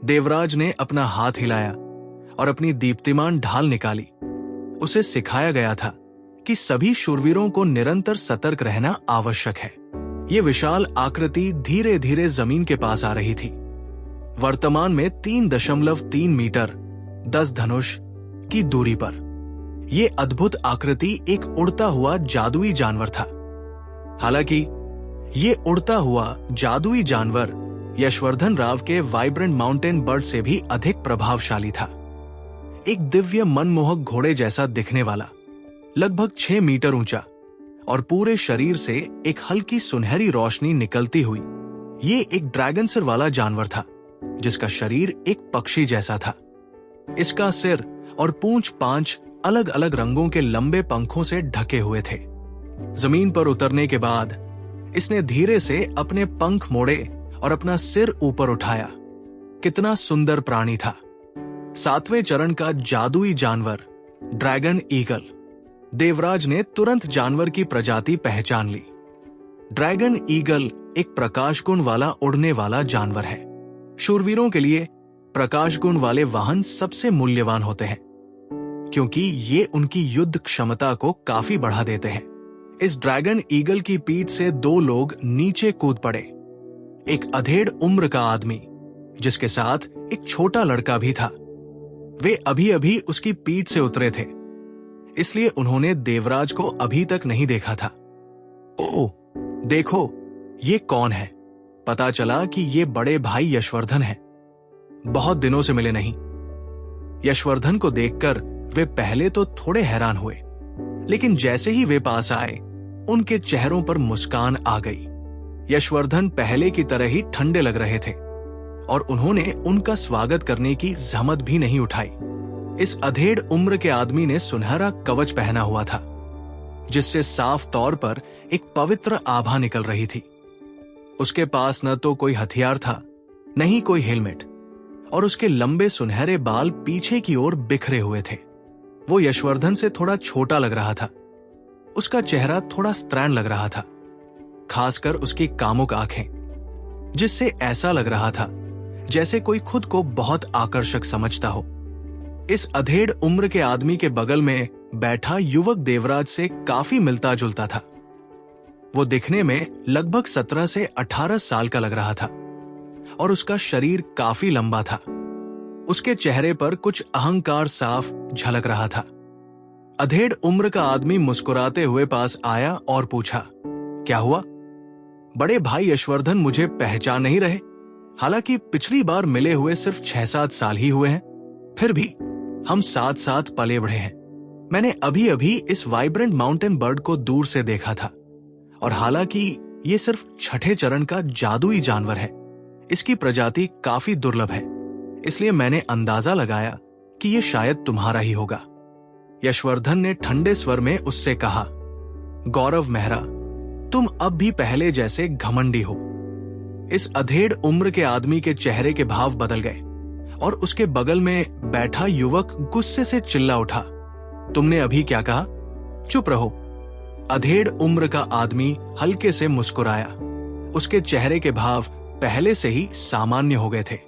देवराज ने अपना हाथ हिलाया और अपनी दीप्तिमान ढाल निकाली। उसे सिखाया गया था कि सभी शूरवीरों को निरंतर सतर्क रहना आवश्यक है। ये विशाल आकृति धीरे धीरे जमीन के पास आ रही थी। वर्तमान में 3.3 मीटर 10 धनुष की दूरी पर यह अद्भुत आकृति एक उड़ता हुआ जादुई जानवर था। हालांकि ये उड़ता हुआ जादुई जानवर यशवर्धन राव के वाइब्रेंट माउंटेन बर्ड से भी अधिक प्रभावशाली था। एक दिव्य मनमोहक घोड़े जैसा दिखने वाला, लगभग 6 मीटर ऊंचा और पूरे शरीर से एक हल्की सुनहरी रोशनी निकलती हुई, ये एक ड्रैगन सिर वाला जानवर था जिसका शरीर एक पक्षी जैसा था। इसका सिर और पूंछ 5 अलग अलग रंगों के लंबे पंखों से ढके हुए थे। जमीन पर उतरने के बाद इसने धीरे से अपने पंख मोड़े और अपना सिर ऊपर उठाया। कितना सुंदर प्राणी था। 7वें चरण का जादुई जानवर ड्रैगन ईगल। देवराज ने तुरंत जानवर की प्रजाति पहचान ली। ड्रैगन ईगल एक प्रकाश गुण वाला उड़ने वाला जानवर है। शूरवीरों के लिए प्रकाश गुण वाले वाहन सबसे मूल्यवान होते हैं क्योंकि ये उनकी युद्ध क्षमता को काफी बढ़ा देते हैं। इस ड्रैगन ईगल की पीठ से 2 लोग नीचे कूद पड़े। एक अधेड़ उम्र का आदमी जिसके साथ एक छोटा लड़का भी था। वे अभी अभी उसकी पीठ से उतरे थे, इसलिए उन्होंने देवराज को अभी तक नहीं देखा था। ओह, देखो ये कौन है। पता चला कि ये बड़े भाई यशवर्धन हैं। बहुत दिनों से मिले नहीं। यशवर्धन को देखकर वे पहले तो थोड़े हैरान हुए, लेकिन जैसे ही वे पास आए उनके चेहरों पर मुस्कान आ गई। यशवर्धन पहले की तरह ही ठंडे लग रहे थे और उन्होंने उनका स्वागत करने की जहमत भी नहीं उठाई। इस अधेड़ उम्र के आदमी ने सुनहरा कवच पहना हुआ था जिससे साफ तौर पर एक पवित्र आभा निकल रही थी। उसके पास न तो कोई हथियार था, न ही कोई हेलमेट, और उसके लंबे सुनहरे बाल पीछे की ओर बिखरे हुए थे। वो यशवर्धन से थोड़ा छोटा लग रहा था। उसका चेहरा थोड़ा स्त्रैण लग रहा था, खासकर उसकी कामुक आंखें, जिससे ऐसा लग रहा था जैसे कोई खुद को बहुत आकर्षक समझता हो। इस अधेड़ उम्र के आदमी के बगल में बैठा युवक देवराज से काफी मिलता जुलता था। वो दिखने में लगभग 17 से 18 साल का लग रहा था और उसका शरीर काफी लंबा था। उसके चेहरे पर कुछ अहंकार साफ झलक रहा था। अधेड़ उम्र का आदमी मुस्कुराते हुए पास आया और पूछा, क्या हुआ? बड़े भाई यशवर्धन मुझे पहचान नहीं रहे? हालांकि पिछली बार मिले हुए सिर्फ 6-7 साल ही हुए हैं, फिर भी हम साथ साथ पले बढ़े हैं। मैंने अभी अभी इस वाइब्रेंट माउंटेन बर्ड को दूर से देखा था और हालांकि ये सिर्फ 6ठे चरण का जादुई जानवर है, इसकी प्रजाति काफी दुर्लभ है, इसलिए मैंने अंदाजा लगाया कि ये शायद तुम्हारा ही होगा। यशवर्धन ने ठंडे स्वर में उससे कहा, गौरव मेहरा, तुम अब भी पहले जैसे घमंडी हो। इस अधेड़ उम्र के आदमी के चेहरे के भाव बदल गए और उसके बगल में बैठा युवक गुस्से से चिल्ला उठा, तुमने अभी क्या कहा? चुप रहो। अधेड़ उम्र का आदमी हल्के से मुस्कुराया। उसके चेहरे के भाव पहले से ही सामान्य हो गए थे।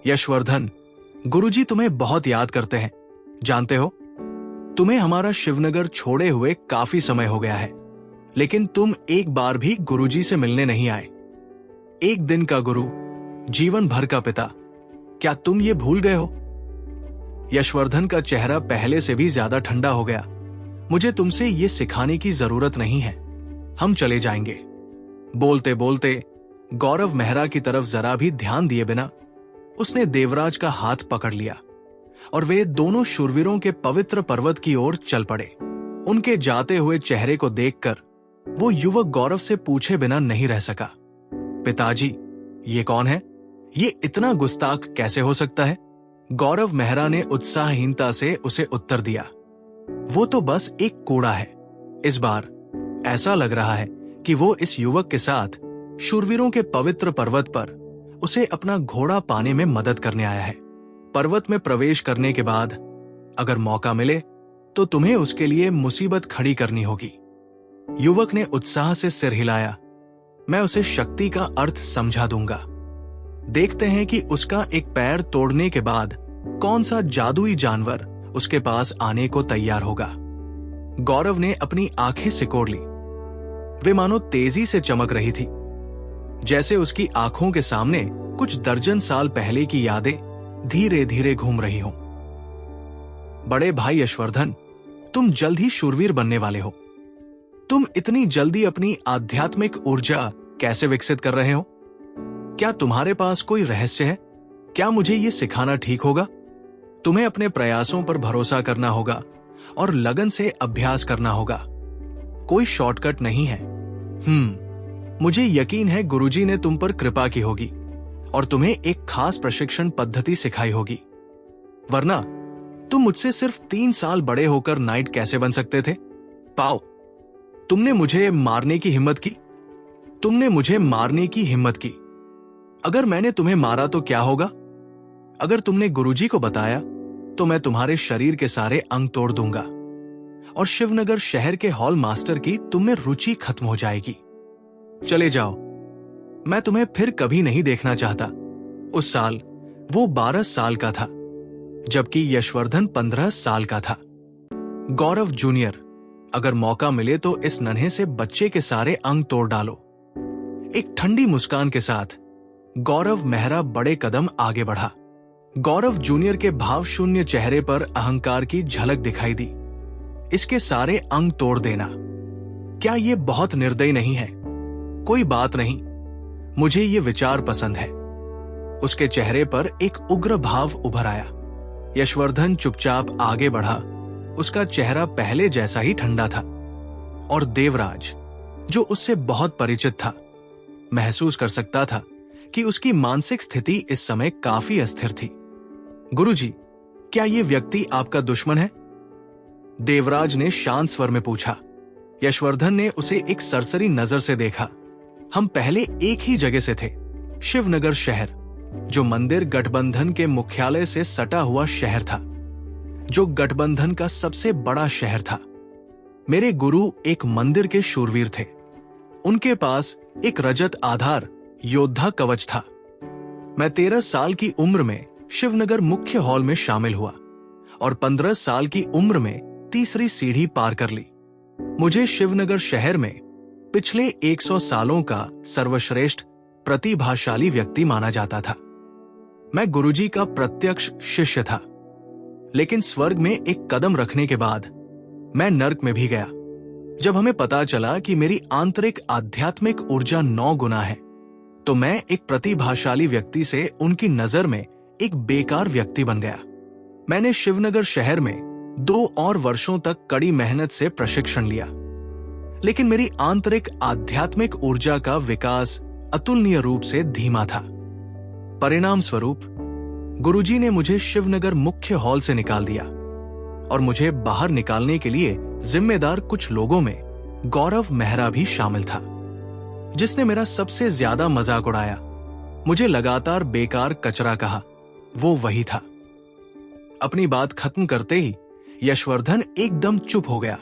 यशवर्धन, गुरुजी तुम्हें बहुत याद करते हैं, जानते हो? तुम्हें हमारा शिवनगर छोड़े हुए काफी समय हो गया है, लेकिन तुम एक बार भी गुरुजी से मिलने नहीं आए। एक दिन का गुरु, जीवन भर का पिता, क्या तुम ये भूल गए हो? यशवर्धन का चेहरा पहले से भी ज्यादा ठंडा हो गया। मुझे तुमसे ये सिखाने की जरूरत नहीं है, हम चले जाएंगे। बोलते बोलते गौरव मेहरा की तरफ जरा भी ध्यान दिए बिना उसने देवराज का हाथ पकड़ लिया और वे दोनों शूरवीरों के पवित्र पर्वत की ओर चल पड़े। उनके जाते हुए चेहरे को देखकर वो युवक गौरव से पूछे बिना नहीं रह सका, पिताजी, ये कौन है? ये इतना गुस्ताख कैसे हो सकता है? गौरव मेहरा ने उत्साहहीनता से उसे उत्तर दिया, वो तो बस एक कूड़ा है। इस बार ऐसा लग रहा है कि वो इस युवक के साथ शूरवीरों के पवित्र पर्वत पर उसे अपना घोड़ा पाने में मदद करने आया है। पर्वत में प्रवेश करने के बाद अगर मौका मिले तो तुम्हें उसके लिए मुसीबत खड़ी करनी होगी। युवक ने उत्साह से सिर हिलाया, मैं उसे शक्ति का अर्थ समझा दूंगा। देखते हैं कि उसका एक पैर तोड़ने के बाद कौन सा जादुई जानवर उसके पास आने को तैयार होगा। गौरव ने अपनी आंखें सिकोड़ ली। वे मानो तेजी से चमक रही थी, जैसे उसकी आंखों के सामने कुछ दर्जन साल पहले की यादें धीरे धीरे घूम रही हों। बड़े भाई यशवर्धन, तुम जल्द ही शूरवीर बनने वाले हो। तुम इतनी जल्दी अपनी आध्यात्मिक ऊर्जा कैसे विकसित कर रहे हो? क्या तुम्हारे पास कोई रहस्य है? क्या मुझे यह सिखाना ठीक होगा? तुम्हें अपने प्रयासों पर भरोसा करना होगा और लगन से अभ्यास करना होगा। कोई शॉर्टकट नहीं है। मुझे यकीन है गुरुजी ने तुम पर कृपा की होगी और तुम्हें एक खास प्रशिक्षण पद्धति सिखाई होगी, वरना तुम मुझसे सिर्फ 3 साल बड़े होकर नाइट कैसे बन सकते थे? पाओ, तुमने मुझे मारने की हिम्मत की। तुमने मुझे मारने की हिम्मत की। अगर मैंने तुम्हें मारा तो क्या होगा? अगर तुमने गुरुजी को बताया तो मैं तुम्हारे शरीर के सारे अंग तोड़ दूंगा और शिवनगर शहर के हॉल मास्टर की तुम में रुचि खत्म हो जाएगी। चले जाओ, मैं तुम्हें फिर कभी नहीं देखना चाहता। उस साल वो 12 साल का था, जबकि यशवर्धन 15 साल का था। गौरव जूनियर, अगर मौका मिले तो इस नन्हे से बच्चे के सारे अंग तोड़ डालो। एक ठंडी मुस्कान के साथ गौरव मेहरा बड़े कदम आगे बढ़ा। गौरव जूनियर के भावशून्य चेहरे पर अहंकार की झलक दिखाई दी। इसके सारे अंग तोड़ देना, क्या यह बहुत निर्दयी नहीं है? कोई बात नहीं, मुझे ये विचार पसंद है। उसके चेहरे पर एक उग्र भाव उभर आया। यशवर्धन चुपचाप आगे बढ़ा। उसका चेहरा पहले जैसा ही ठंडा था और देवराज, जो उससे बहुत परिचित था, महसूस कर सकता था कि उसकी मानसिक स्थिति इस समय काफी अस्थिर थी। गुरुजी, क्या यह व्यक्ति आपका दुश्मन है? देवराज ने शांत स्वर में पूछा। यशवर्धन ने उसे एक सरसरी नजर से देखा। हम पहले एक ही जगह से थे, शिवनगर शहर, जो मंदिर गठबंधन के मुख्यालय से सटा हुआ शहर था, जो गठबंधन का सबसे बड़ा शहर था। मेरे गुरु एक मंदिर के शूरवीर थे। उनके पास एक रजत आधार योद्धा कवच था। मैं 13 साल की उम्र में शिवनगर मुख्य हॉल में शामिल हुआ और 15 साल की उम्र में तीसरी सीढ़ी पार कर ली। मुझे शिवनगर शहर में पिछले 100 सालों का सर्वश्रेष्ठ प्रतिभाशाली व्यक्ति माना जाता था। मैं गुरुजी का प्रत्यक्ष शिष्य था, लेकिन स्वर्ग में एक कदम रखने के बाद मैं नर्क में भी गया। जब हमें पता चला कि मेरी आंतरिक आध्यात्मिक ऊर्जा 9 गुना है, तो मैं एक प्रतिभाशाली व्यक्ति से उनकी नजर में एक बेकार व्यक्ति बन गया। मैंने शिवनगर शहर में 2 और वर्षों तक कड़ी मेहनत से प्रशिक्षण लिया, लेकिन मेरी आंतरिक आध्यात्मिक ऊर्जा का विकास अतुलनीय रूप से धीमा था। परिणाम स्वरूप गुरुजी ने मुझे शिवनगर मुख्य हॉल से निकाल दिया और मुझे बाहर निकालने के लिए जिम्मेदार कुछ लोगों में गौरव मेहरा भी शामिल था, जिसने मेरा सबसे ज्यादा मजाक उड़ाया, मुझे लगातार बेकार कचरा कहा। वो वही था। अपनी बात खत्म करते ही यशवर्धन एकदम चुप हो गया।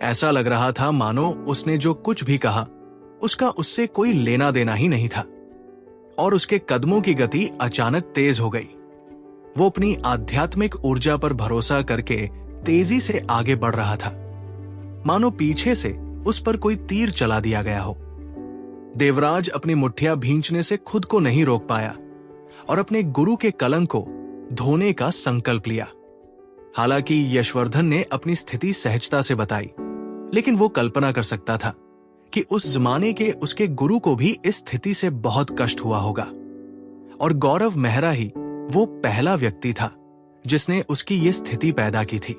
ऐसा लग रहा था मानो उसने जो कुछ भी कहा उसका उससे कोई लेना देना ही नहीं था, और उसके कदमों की गति अचानक तेज हो गई। वो अपनी आध्यात्मिक ऊर्जा पर भरोसा करके तेजी से आगे बढ़ रहा था, मानो पीछे से उस पर कोई तीर चला दिया गया हो। देवराज अपनी मुट्ठियां भींचने से खुद को नहीं रोक पाया और अपने गुरु के कलंक को धोने का संकल्प लिया। हालांकि यशवर्धन ने अपनी स्थिति सहजता से बताई, लेकिन वो कल्पना कर सकता था कि उस जमाने के उसके गुरु को भी इस स्थिति से बहुत कष्ट हुआ होगा, और गौरव मेहरा ही वो पहला व्यक्ति था जिसने उसकी ये स्थिति पैदा की थी।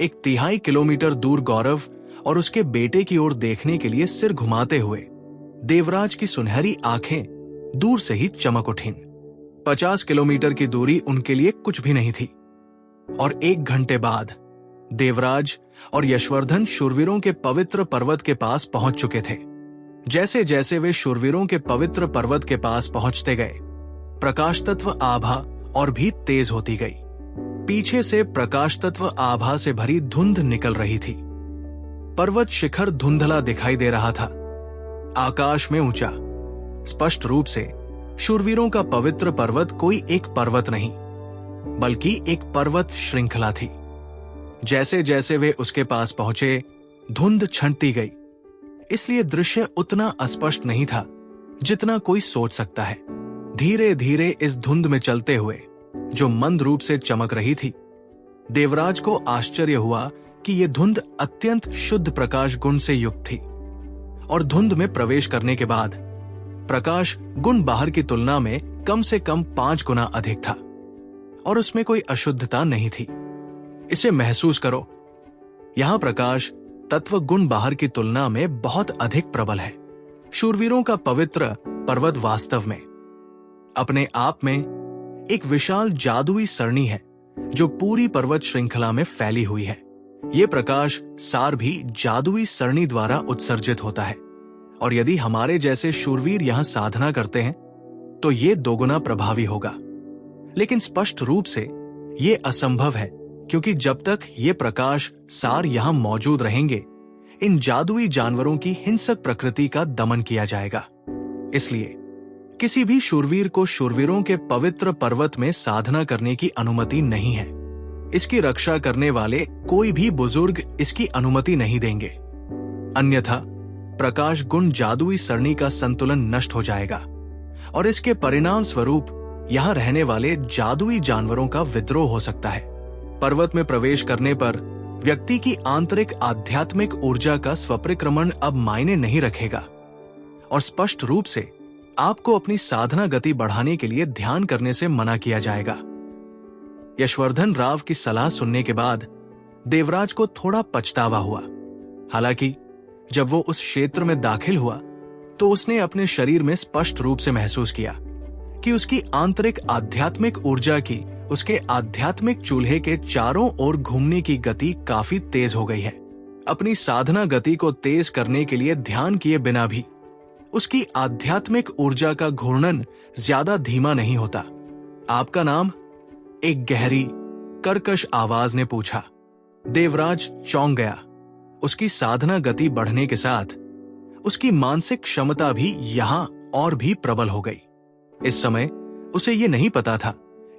1/3 किलोमीटर दूर गौरव और उसके बेटे की ओर देखने के लिए सिर घुमाते हुए देवराज की सुनहरी आंखें दूर से ही चमक उठीं। 50 किलोमीटर की दूरी उनके लिए कुछ भी नहीं थी, और 1 घंटे बाद देवराज और यशवर्धन शूरवीरों के पवित्र पर्वत के पास पहुंच चुके थे। जैसे जैसे वे शूरवीरों के पवित्र पर्वत के पास पहुंचते गए, प्रकाश तत्व आभा और भी तेज होती गई। पीछे से प्रकाश तत्व आभा से भरी धुंध निकल रही थी। पर्वत शिखर धुंधला दिखाई दे रहा था। आकाश में ऊंचा, स्पष्ट रूप से शूरवीरों का पवित्र पर्वत कोई एक पर्वत नहीं, बल्कि एक पर्वत श्रृंखला थी। जैसे जैसे वे उसके पास पहुंचे, धुंध छंटती गई, इसलिए दृश्य उतना अस्पष्ट नहीं था जितना कोई सोच सकता है। धीरे धीरे इस धुंध में चलते हुए, जो मंद रूप से चमक रही थी, देवराज को आश्चर्य हुआ कि यह धुंध अत्यंत शुद्ध प्रकाश गुण से युक्त थी। और धुंध में प्रवेश करने के बाद प्रकाश गुण बाहर की तुलना में कम से कम 5 गुना अधिक था, और उसमें कोई अशुद्धता नहीं थी। इसे महसूस करो, यहां प्रकाश तत्व गुण बाहर की तुलना में बहुत अधिक प्रबल है। शूरवीरों का पवित्र पर्वत वास्तव में अपने आप में एक विशाल जादुई सरणी है, जो पूरी पर्वत श्रृंखला में फैली हुई है। ये प्रकाश सार भी जादुई सरणी द्वारा उत्सर्जित होता है, और यदि हमारे जैसे शूरवीर यहां साधना करते हैं तो ये दोगुना प्रभावी होगा। लेकिन स्पष्ट रूप से ये असंभव है, क्योंकि जब तक ये प्रकाश सार यहां मौजूद रहेंगे, इन जादुई जानवरों की हिंसक प्रकृति का दमन किया जाएगा। इसलिए किसी भी शूरवीर को शूरवीरों के पवित्र पर्वत में साधना करने की अनुमति नहीं है। इसकी रक्षा करने वाले कोई भी बुजुर्ग इसकी अनुमति नहीं देंगे, अन्यथा प्रकाश गुण जादुई सरणी का संतुलन नष्ट हो जाएगा, और इसके परिणाम स्वरूप यहां रहने वाले जादुई जानवरों का विद्रोह हो सकता है। पर्वत में प्रवेश करने पर व्यक्ति की आंतरिक आध्यात्मिक ऊर्जा का स्वपरिक्रमण अब मायने नहीं रखेगा, और स्पष्ट रूप से आपको अपनी साधना गति बढ़ाने के लिए ध्यान करने से मना किया जाएगा। यशवर्धन राव की सलाह सुनने के बाद देवराज को थोड़ा पछतावा हुआ। हालांकि जब वो उस क्षेत्र में दाखिल हुआ तो उसने अपने शरीर में स्पष्ट रूप से महसूस किया कि उसकी आंतरिक आध्यात्मिक ऊर्जा की उसके आध्यात्मिक चूल्हे के चारों ओर घूमने की गति काफी तेज हो गई है। अपनी साधना गति को तेज करने के लिए ध्यान किए बिना भी उसकी आध्यात्मिक ऊर्जा का घूर्णन ज्यादा धीमा नहीं होता। आपका नाम? एक गहरी कर्कश आवाज ने पूछा। देवराज चौंक गया। उसकी साधना गति बढ़ने के साथ उसकी मानसिक क्षमता भी यहां और भी प्रबल हो गई। इस समय उसे ये नहीं पता था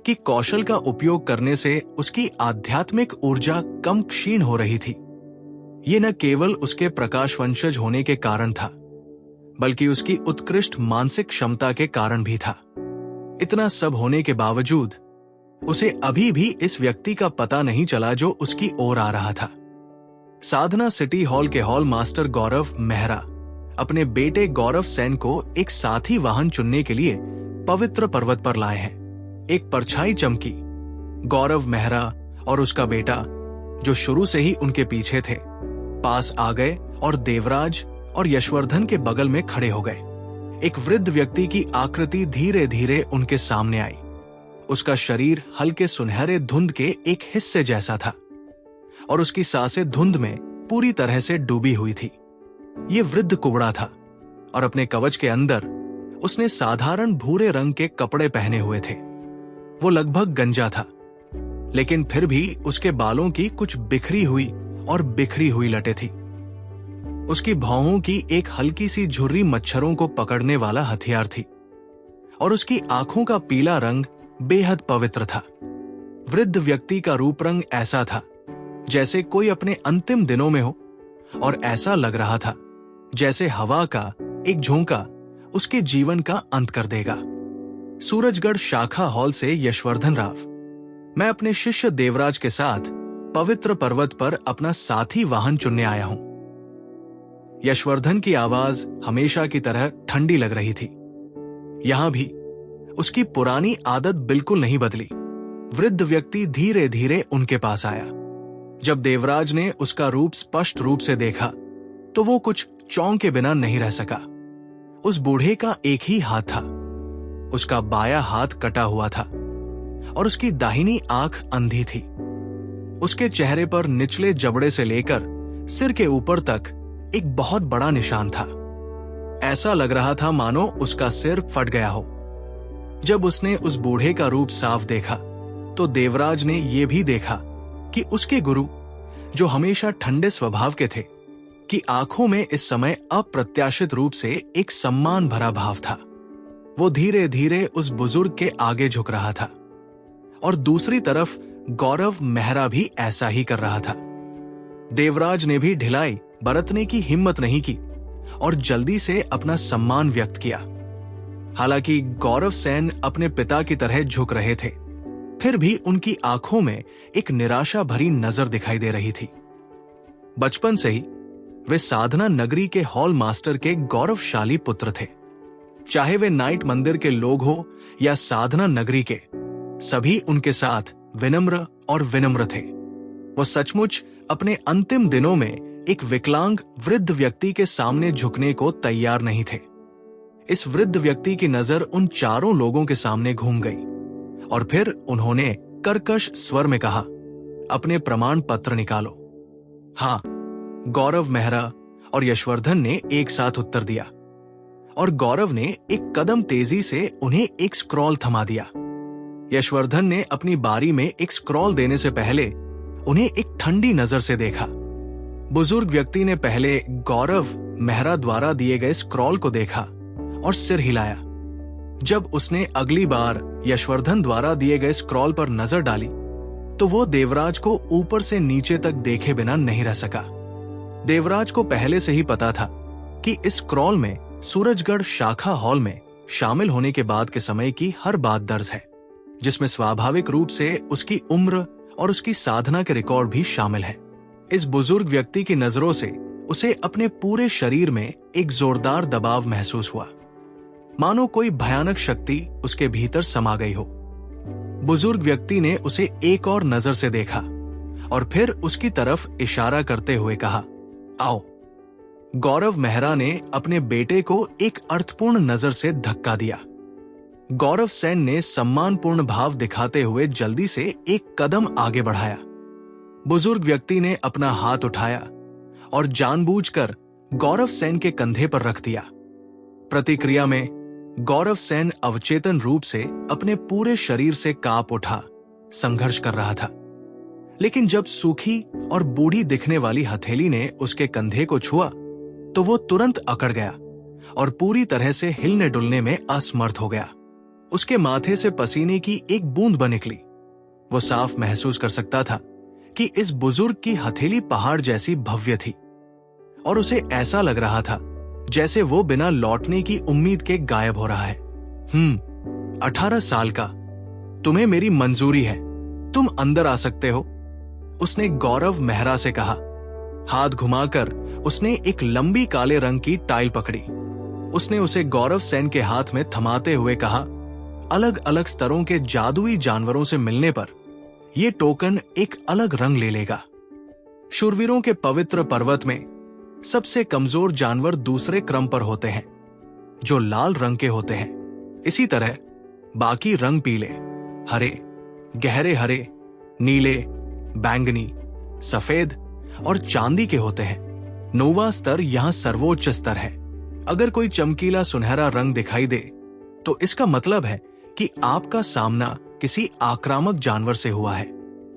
कि कौशल का उपयोग करने से उसकी आध्यात्मिक ऊर्जा कम क्षीण हो रही थी। ये न केवल उसके प्रकाशवंशज होने के कारण था, बल्कि उसकी उत्कृष्ट मानसिक क्षमता के कारण भी था। इतना सब होने के बावजूद उसे अभी भी इस व्यक्ति का पता नहीं चला जो उसकी ओर आ रहा था। साधना सिटी हॉल के हॉल मास्टर गौरव मेहरा अपने बेटे गौरव सेन को एक साथी वाहन चुनने के लिए पवित्र पर्वत पर लाए हैं। एक परछाई चमकी। गौरव मेहरा और उसका बेटा, जो शुरू से ही उनके पीछे थे, पास आ गए और देवराज और यशवर्धन के बगल में खड़े हो गए। एक वृद्ध व्यक्ति की आकृति धीरे धीरे उनके सामने आई। उसका शरीर हल्के सुनहरे धुंध के एक हिस्से जैसा था, और उसकी सांसें धुंध में पूरी तरह से डूबी हुई थी। ये वृद्ध कुबड़ा था, और अपने कवच के अंदर उसने साधारण भूरे रंग के कपड़े पहने हुए थे। वो लगभग गंजा था, लेकिन फिर भी उसके बालों की कुछ बिखरी हुई और बिखरी हुई लटें थी। उसकी भौहों की एक हल्की सी झुर्री मच्छरों को पकड़ने वाला हथियार थी, और उसकी आंखों का पीला रंग बेहद पवित्र था। वृद्ध व्यक्ति का रूप रंग ऐसा था जैसे कोई अपने अंतिम दिनों में हो, और ऐसा लग रहा था जैसे हवा का एक झोंका उसके जीवन का अंत कर देगा। सूरजगढ़ शाखा हॉल से यशवर्धन राव। मैं अपने शिष्य देवराज के साथ पवित्र पर्वत पर अपना साथी वाहन चुनने आया हूं। यशवर्धन की आवाज हमेशा की तरह ठंडी लग रही थी। यहां भी उसकी पुरानी आदत बिल्कुल नहीं बदली। वृद्ध व्यक्ति धीरे धीरे उनके पास आया। जब देवराज ने उसका रूप स्पष्ट रूप से देखा तो वो कुछ चौंक के बिना नहीं रह सका। उस बूढ़े का एक ही हाथ था। उसका बायां हाथ कटा हुआ था, और उसकी दाहिनी आंख अंधी थी। उसके चेहरे पर निचले जबड़े से लेकर सिर के ऊपर तक एक बहुत बड़ा निशान था। ऐसा लग रहा था मानो उसका सिर फट गया हो। जब उसने उस बूढ़े का रूप साफ देखा तो देवराज ने यह भी देखा कि उसके गुरु, जो हमेशा ठंडे स्वभाव के थे, की आंखों में इस समय अप्रत्याशित रूप से एक सम्मान भरा भाव था। वो धीरे धीरे उस बुजुर्ग के आगे झुक रहा था और दूसरी तरफ गौरव मेहरा भी ऐसा ही कर रहा था। देवराज ने भी ढिलाई बरतने की हिम्मत नहीं की और जल्दी से अपना सम्मान व्यक्त किया। हालांकि गौरव सेन अपने पिता की तरह झुक रहे थे, फिर भी उनकी आंखों में एक निराशा भरी नजर दिखाई दे रही थी। बचपन से ही वे साधना नगरी के हॉल मास्टर के गौरवशाली पुत्र थे। चाहे वे नाइट मंदिर के लोग हो या साधना नगरी के, सभी उनके साथ विनम्र और विनम्र थे। वो सचमुच अपने अंतिम दिनों में एक विकलांग वृद्ध व्यक्ति के सामने झुकने को तैयार नहीं थे। इस वृद्ध व्यक्ति की नजर उन चारों लोगों के सामने घूम गई और फिर उन्होंने कर्कश स्वर में कहा, अपने प्रमाण पत्र निकालो। हाँ, गौरव मेहरा और यशवर्धन ने एक साथ उत्तर दिया और गौरव ने एक कदम तेजी से उन्हें एक स्क्रॉल थमा दिया। यशवर्धन ने अपनी बारी में एक स्क्रॉल देने से पहले उन्हें एक ठंडी नजर से देखा। बुजुर्ग व्यक्ति ने पहले गौरव मेहरा द्वारा दिए गए स्क्रॉल को देखा और सिर हिलाया। जब उसने अगली बार यशवर्धन द्वारा दिए गए स्क्रॉल पर नजर डाली तो वो देवराज को ऊपर से नीचे तक देखे बिना नहीं रह सका। देवराज को पहले से ही पता था कि इस स्क्रॉल में सूरजगढ़ शाखा हॉल में शामिल होने के बाद के समय की हर बात दर्ज है, जिसमें स्वाभाविक रूप से उसकी उम्र और उसकी साधना के रिकॉर्ड भी शामिल है। इस बुजुर्ग व्यक्ति की नजरों से उसे अपने पूरे शरीर में एक जोरदार दबाव महसूस हुआ, मानो कोई भयानक शक्ति उसके भीतर समा गई हो। बुजुर्ग व्यक्ति ने उसे एक और नजर से देखा और फिर उसकी तरफ इशारा करते हुए कहा, आओ। गौरव मेहरा ने अपने बेटे को एक अर्थपूर्ण नजर से धक्का दिया। गौरव सेन ने सम्मानपूर्ण भाव दिखाते हुए जल्दी से एक कदम आगे बढ़ाया। बुजुर्ग व्यक्ति ने अपना हाथ उठाया और जानबूझकर गौरव सेन के कंधे पर रख दिया। प्रतिक्रिया में गौरव सेन अवचेतन रूप से अपने पूरे शरीर से कांप उठा, संघर्ष कर रहा था। लेकिन जब सूखी और बूढ़ी दिखने वाली हथेली ने उसके कंधे को छुआ तो वो तुरंत अकड़ गया और पूरी तरह से हिलने डुलने में असमर्थ हो गया। उसके माथे से पसीने की एक बूंद बन निकली। वो साफ महसूस कर सकता था कि इस बुजुर्ग की हथेली पहाड़ जैसी भव्य थी और उसे ऐसा लग रहा था जैसे वो बिना लौटने की उम्मीद के गायब हो रहा है। 18 साल का, तुम्हें मेरी मंजूरी है, तुम अंदर आ सकते हो, उसने गौरव मेहरा से कहा। हाथ घुमाकर उसने एक लंबी काले रंग की टाइल पकड़ी। उसने उसे गौरव सेन के हाथ में थमाते हुए कहा, अलग अलग स्तरों के जादुई जानवरों से मिलने पर यह टोकन एक अलग रंग ले लेगा। शूरवीरों के पवित्र पर्वत में सबसे कमजोर जानवर दूसरे क्रम पर होते हैं, जो लाल रंग के होते हैं। इसी तरह बाकी रंग पीले, हरे, गहरे हरे, नीले, बैंगनी, सफेद और चांदी के होते हैं। नोवा स्तर यहां सर्वोच्च स्तर है। अगर कोई चमकीला सुनहरा रंग दिखाई दे तो इसका मतलब है कि आपका सामना किसी आक्रामक जानवर से हुआ है।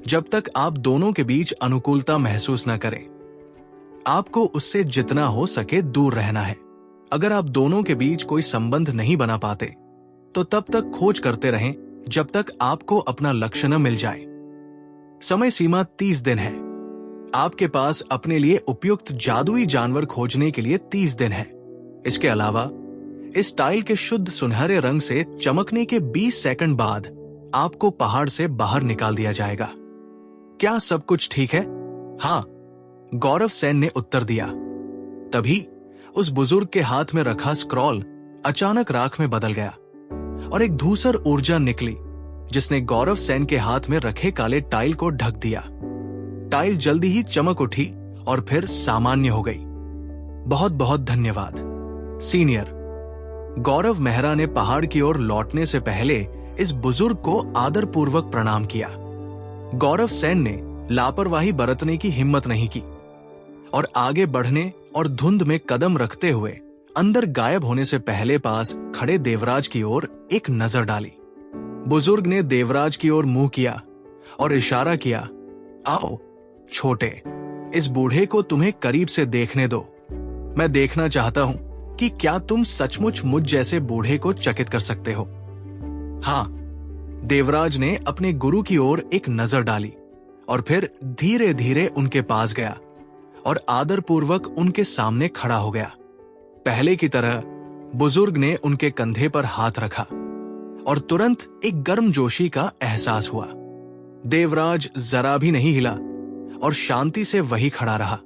जब तक आप दोनों के बीच अनुकूलता महसूस न करें, आपको उससे जितना हो सके दूर रहना है। अगर आप दोनों के बीच कोई संबंध नहीं बना पाते तो तब तक खोज करते रहें जब तक आपको अपना लक्ष्य न मिल जाए। समय सीमा 30 दिन है। आपके पास अपने लिए उपयुक्त जादुई जानवर खोजने के लिए 30 दिन है। इसके अलावा इस टाइल के शुद्ध सुनहरे रंग से चमकने के 20 सेकंड बाद आपको पहाड़ से बाहर निकाल दिया जाएगा। क्या सब कुछ ठीक है? हाँ, गौरव सेन ने उत्तर दिया। तभी उस बुजुर्ग के हाथ में रखा स्क्रॉल अचानक राख में बदल गया और एक धूसर ऊर्जा निकली जिसने गौरव सेन के हाथ में रखे काले टाइल को ढक दिया। टाइल जल्दी ही चमक उठी और फिर सामान्य हो गई। बहुत बहुत धन्यवाद, सीनियर। गौरव मेहरा ने पहाड़ की ओर लौटने से पहले इस बुजुर्ग को आदरपूर्वक प्रणाम किया। गौरव सेन ने लापरवाही बरतने की हिम्मत नहीं की और आगे बढ़ने और धुंध में कदम रखते हुए अंदर गायब होने से पहले पास खड़े देवराज की ओर एक नजर डाली। बुजुर्ग ने देवराज की ओर मुंह किया और इशारा किया, आओ छोटे, इस बूढ़े को तुम्हें करीब से देखने दो। मैं देखना चाहता हूं कि क्या तुम सचमुच मुझ जैसे बूढ़े को चकित कर सकते हो? हाँ। देवराज ने अपने गुरु की ओर एक नजर डाली और फिर धीरे धीरे उनके पास गया और आदरपूर्वक उनके सामने खड़ा हो गया। पहले की तरह बुजुर्ग ने उनके कंधे पर हाथ रखा और तुरंत एक गर्मजोशी का एहसास हुआ। देवराज जरा भी नहीं हिला और शांति से वही खड़ा रहा।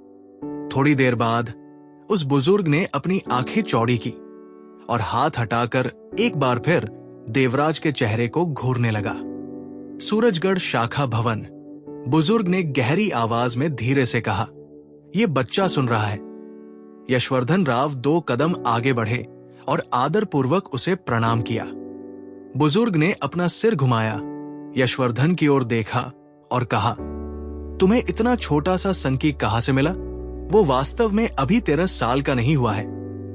थोड़ी देर बाद उस बुजुर्ग ने अपनी आंखें चौड़ी की और हाथ हटाकर एक बार फिर देवराज के चेहरे को घूरने लगा। सूरजगढ़ शाखा भवन। बुजुर्ग ने गहरी आवाज में धीरे से कहा, "यह बच्चा सुन रहा है।" यशवर्धन राव 2 कदम आगे बढ़े और आदरपूर्वक उसे प्रणाम किया। बुजुर्ग ने अपना सिर घुमाया, यशवर्धन की ओर देखा और कहा, "तुम्हें इतना छोटा सा संकी कहां से मिला? वो वास्तव में अभी 13 साल का नहीं हुआ है,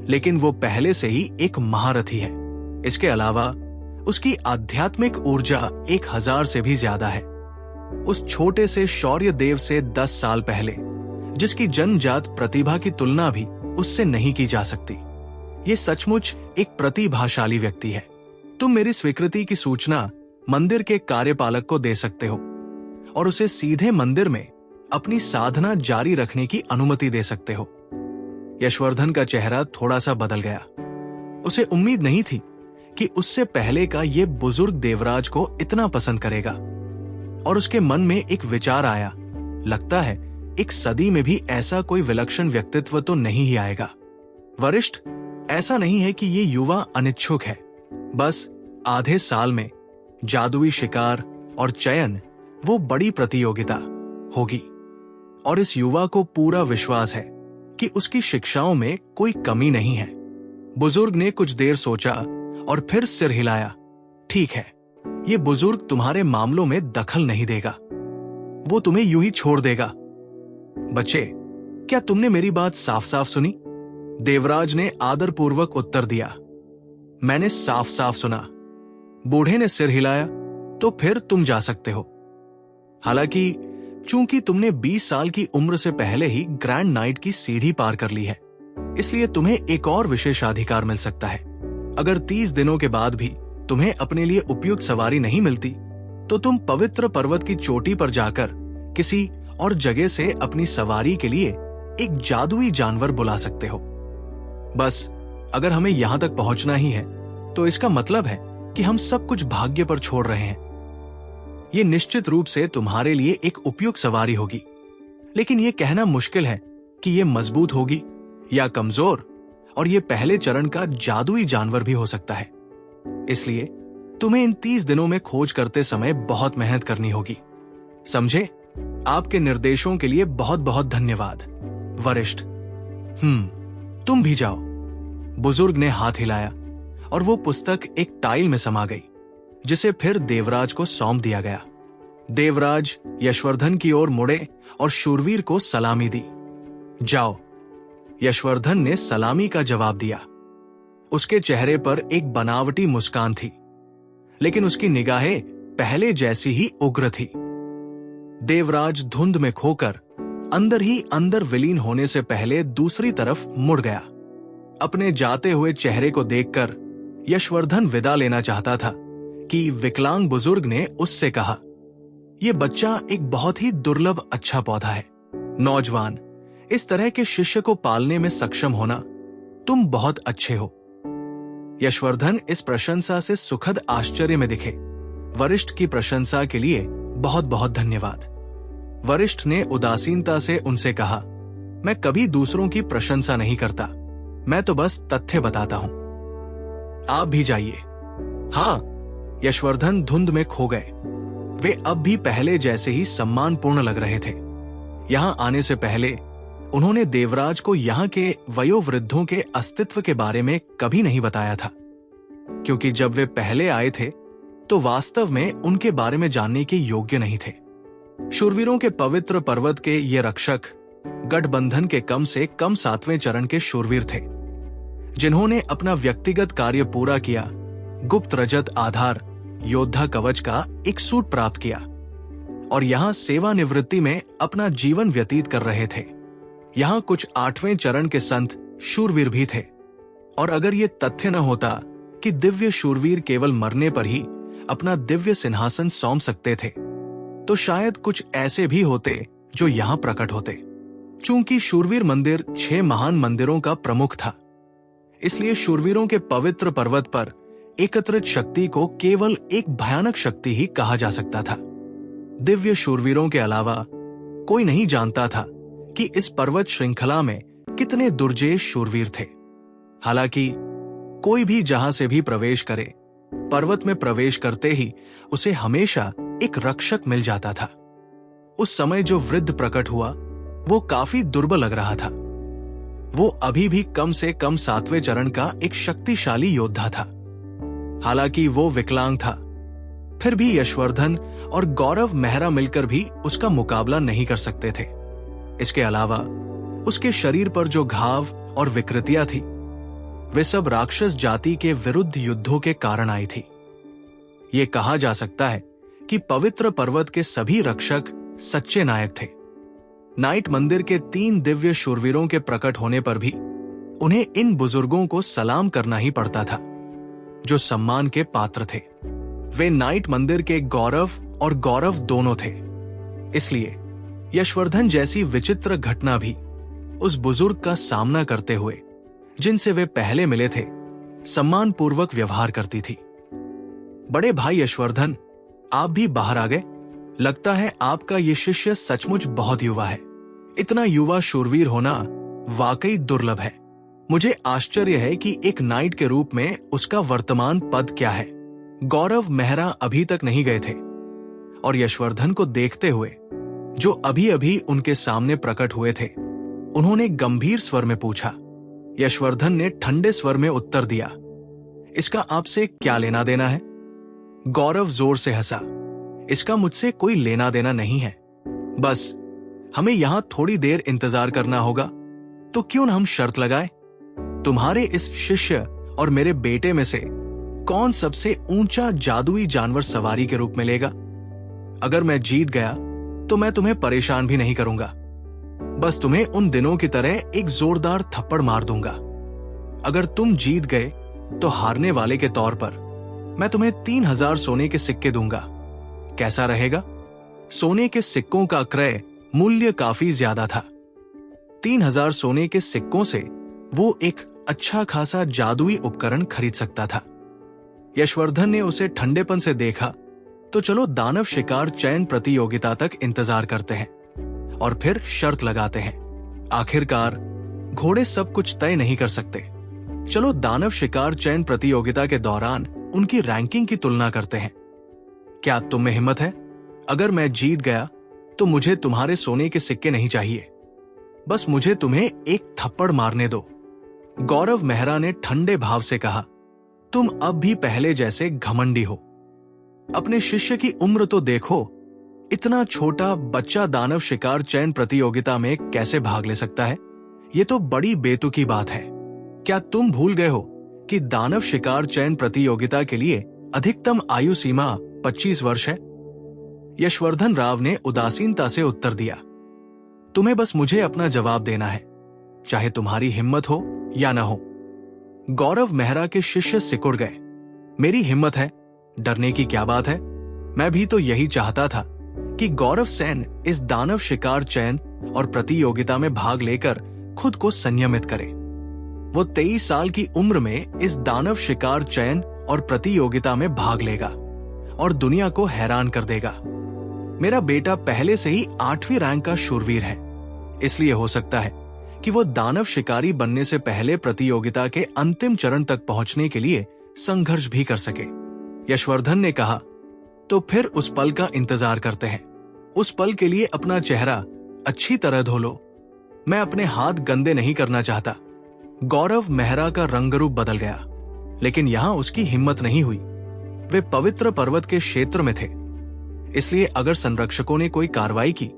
लेकिन वो पहले से ही एक महारथी है। इसके अलावा उसकी आध्यात्मिक ऊर्जा 1000 से भी ज्यादा है। उस छोटे से शौर्य देव से 10 साल पहले, जिसकी जन्मजात प्रतिभा की तुलना भी उससे नहीं की जा सकती। ये सचमुच एक प्रतिभाशाली व्यक्ति है। तुम मेरी स्वीकृति की सूचना मंदिर के कार्यपालक को दे सकते हो और उसे सीधे मंदिर में अपनी साधना जारी रखने की अनुमति दे सकते हो। यशवर्धन का चेहरा थोड़ा सा बदल गया। उसे उम्मीद नहीं थी कि उससे पहले का ये बुजुर्ग देवराज को इतना पसंद करेगा, और उसके मन में एक विचार आया, लगता है एक सदी में भी ऐसा कोई विलक्षण व्यक्तित्व तो नहीं ही आएगा। वरिष्ठ, ऐसा नहीं है कि ये युवा अनिच्छुक है, बस आधे साल में जादुई शिकार और चयन वो बड़ी प्रतियोगिता होगी, और इस युवा को पूरा विश्वास है कि उसकी शिक्षाओं में कोई कमी नहीं है। बुजुर्ग ने कुछ देर सोचा और फिर सिर हिलाया। ठीक है, ये बुजुर्ग तुम्हारे मामलों में दखल नहीं देगा, वो तुम्हें यूं ही छोड़ देगा। बच्चे, क्या तुमने मेरी बात साफ साफ सुनी? देवराज ने आदरपूर्वक उत्तर दिया। मैंने साफ साफ सुना। बूढ़े ने सिर हिलाया। तो फिर तुम जा सकते हो। हालांकि चूंकि तुमने 20 साल की उम्र से पहले ही ग्रैंड नाइट की सीढ़ी पार कर ली है, इसलिए तुम्हें एक और विशेषाधिकार मिल सकता है। अगर 30 दिनों के बाद भी तुम्हें अपने लिए उपयुक्त सवारी नहीं मिलती, तो तुम पवित्र पर्वत की चोटी पर जाकर किसी और जगह से अपनी सवारी के लिए एक जादुई जानवर बुला सकते हो। बस अगर हमें यहां तक पहुंचना ही है, तो इसका मतलब है कि हम सब कुछ भाग्य पर छोड़ रहे हैं। ये निश्चित रूप से तुम्हारे लिए एक उपयुक्त सवारी होगी, लेकिन यह कहना मुश्किल है कि यह मजबूत होगी या कमजोर, और यह पहले चरण का जादुई जानवर भी हो सकता है। इसलिए तुम्हें इन 30 दिनों में खोज करते समय बहुत मेहनत करनी होगी। समझे? आपके निर्देशों के लिए बहुत बहुत धन्यवाद, वरिष्ठ। तुम भी जाओ। बुजुर्ग ने हाथ हिलाया और वो पुस्तक एक टाइल में समा गई, जिसे फिर देवराज को सौंप दिया गया। देवराज यशवर्धन की ओर मुड़े और शूरवीर को सलामी दी। जाओ। यशवर्धन ने सलामी का जवाब दिया। उसके चेहरे पर एक बनावटी मुस्कान थी, लेकिन उसकी निगाहें पहले जैसी ही उग्र थी। देवराज धुंध में खोकर अंदर ही अंदर विलीन होने से पहले दूसरी तरफ मुड़ गया। अपने जाते हुए चेहरे को देखकर यशवर्धन विदा लेना चाहता था कि विकलांग बुजुर्ग ने उससे कहा, "यह बच्चा एक बहुत ही दुर्लभ अच्छा पौधा है। नौजवान, इस तरह के शिष्य को पालने में सक्षम होना, तुम बहुत अच्छे हो।" यशवर्धन इस प्रशंसा से सुखद आश्चर्य में दिखे। वरिष्ठ की प्रशंसा के लिए बहुत बहुत धन्यवाद। वरिष्ठ ने उदासीनता से उनसे कहा, "मैं कभी दूसरों की प्रशंसा नहीं करता, मैं तो बस तथ्य बताता हूं। आप भी जाइए।" हाँ, यशवर्धन धुंध में खो गए। वे अब भी पहले जैसे ही सम्मानपूर्ण लग रहे थे। यहां आने से पहले उन्होंने देवराज को यहां के वयोवृद्धों के अस्तित्व के बारे में कभी नहीं बताया था, क्योंकि जब वे पहले आए थे तो वास्तव में उनके बारे में जानने के योग्य नहीं थे। शूरवीरों के पवित्र पर्वत के ये रक्षक गठबंधन के कम से कम 7वें चरण के शूरवीर थे, जिन्होंने अपना व्यक्तिगत कार्य पूरा किया, गुप्त रजत आधार योद्धा कवच का एक सूट प्राप्त किया और यहां सेवानिवृत्ति में अपना जीवन व्यतीत कर रहे थे। यहां कुछ 8वें चरण के संत शूरवीर भी थे और अगर ये तथ्य न होता कि दिव्य शूरवीर केवल मरने पर ही अपना दिव्य सिंहासन सौंप सकते थे, तो शायद कुछ ऐसे भी होते जो यहां प्रकट होते। चूंकि शूरवीर मंदिर 6 महान मंदिरों का प्रमुख था, इसलिए शूरवीरों के पवित्र पर्वत पर एकत्रित शक्ति को केवल एक भयानक शक्ति ही कहा जा सकता था। दिव्य शूरवीरों के अलावा कोई नहीं जानता था कि इस पर्वत श्रृंखला में कितने दुर्जेय शूरवीर थे। हालांकि कोई भी जहां से भी प्रवेश करे, पर्वत में प्रवेश करते ही उसे हमेशा एक रक्षक मिल जाता था। उस समय जो वृद्ध प्रकट हुआ वो काफी दुर्बल लग रहा था। वो अभी भी कम से कम 7वें चरण का एक शक्तिशाली योद्धा था। हालांकि वो विकलांग था, फिर भी यशवर्धन और गौरव मेहरा मिलकर भी उसका मुकाबला नहीं कर सकते थे। इसके अलावा उसके शरीर पर जो घाव और विकृतियां थी, वे सब राक्षस जाति के विरुद्ध युद्धों के कारण आई थी। ये कहा जा सकता है कि पवित्र पर्वत के सभी रक्षक सच्चे नायक थे। नाइट मंदिर के 3 दिव्य शूरवीरों के प्रकट होने पर भी उन्हें इन बुजुर्गों को सलाम करना ही पड़ता था, जो सम्मान के पात्र थे। वे नाइट मंदिर के गौरव और गौरव दोनों थे। इसलिए यशवर्धन जैसी विचित्र घटना भी उस बुजुर्ग का सामना करते हुए, जिनसे वे पहले मिले थे, सम्मानपूर्वक व्यवहार करती थी। बड़े भाई यशवर्धन, आप भी बाहर आ गए। लगता है आपका ये शिष्य सचमुच बहुत युवा है। इतना युवा शूरवीर होना वाकई दुर्लभ है। मुझे आश्चर्य है कि एक नाइट के रूप में उसका वर्तमान पद क्या है। गौरव मेहरा अभी तक नहीं गए थे और यशवर्धन को देखते हुए, जो अभी अभी उनके सामने प्रकट हुए थे, उन्होंने गंभीर स्वर में पूछा। यशवर्धन ने ठंडे स्वर में उत्तर दिया, इसका आपसे क्या लेना देना है? गौरव जोर से हंसा। इसका मुझसे कोई लेना देना नहीं है, बस हमें यहां थोड़ी देर इंतजार करना होगा। तो क्यों न हम शर्त लगाएं? तुम्हारे इस शिष्य और मेरे बेटे में से कौन सबसे ऊंचा जादुई जानवर सवारी के रूप में लेगा? अगर मैं जीत गया तो मैं तुम्हें परेशान भी नहीं करूंगा, बस तुम्हें उन दिनों की तरह एक जोरदार थप्पड़ मार दूंगा। अगर तुम जीत गए तो हारने वाले के तौर पर मैं तुम्हें 3000 सोने के सिक्के दूंगा। कैसा रहेगा? सोने के सिक्कों का क्रय मूल्य काफी ज्यादा था। 3000 सोने के सिक्कों से वो एक अच्छा खासा जादुई उपकरण खरीद सकता था। यशवर्धन ने उसे ठंडेपन से देखा। तो चलो दानव शिकार चयन प्रतियोगिता तक इंतजार करते हैं और फिर शर्त लगाते हैं। आखिरकार घोड़े सब कुछ तय नहीं कर सकते। चलो दानव शिकार चयन प्रतियोगिता के दौरान उनकी रैंकिंग की तुलना करते हैं। क्या तुम में हिम्मत है? अगर मैं जीत गया तो मुझे तुम्हारे सोने के सिक्के नहीं चाहिए, बस मुझे तुम्हें एक थप्पड़ मारने दो। गौरव मेहरा ने ठंडे भाव से कहा, तुम अब भी पहले जैसे घमंडी हो। अपने शिष्य की उम्र तो देखो। इतना छोटा बच्चा दानव शिकार चयन प्रतियोगिता में कैसे भाग ले सकता है? ये तो बड़ी बेतुकी बात है। क्या तुम भूल गए हो कि दानव शिकार चयन प्रतियोगिता के लिए अधिकतम आयु सीमा 25 वर्ष है? यशवर्धन राव ने उदासीनता से उत्तर दिया, तुम्हें बस मुझे अपना जवाब देना है, चाहे तुम्हारी हिम्मत हो या ना हो। गौरव मेहरा के शिष्य सिकुड़ गए। मेरी हिम्मत है, डरने की क्या बात है? मैं भी तो यही चाहता था कि गौरव सेन इस दानव शिकार चयन और प्रतियोगिता में भाग लेकर खुद को संयमित करे। वो 23 साल की उम्र में इस दानव शिकार चयन और प्रतियोगिता में भाग लेगा और दुनिया को हैरान कर देगा। मेरा बेटा पहले से ही 8वीं रैंक का शूरवीर है, इसलिए हो सकता है कि वो दानव शिकारी बनने से पहले प्रतियोगिता के अंतिम चरण तक पहुंचने के लिए संघर्ष भी कर सके। यशवर्धन ने कहा, तो फिर उस पल का इंतजार करते हैं। उस पल के लिए अपना चेहरा अच्छी तरह धो लो। मैं अपने हाथ गंदे नहीं करना चाहता। गौरव मेहरा का रंगरूप बदल गया, लेकिन यहां उसकी हिम्मत नहीं हुई। वे पवित्र पर्वत के क्षेत्र में थे, इसलिए अगर संरक्षकों ने कोई कार्रवाई की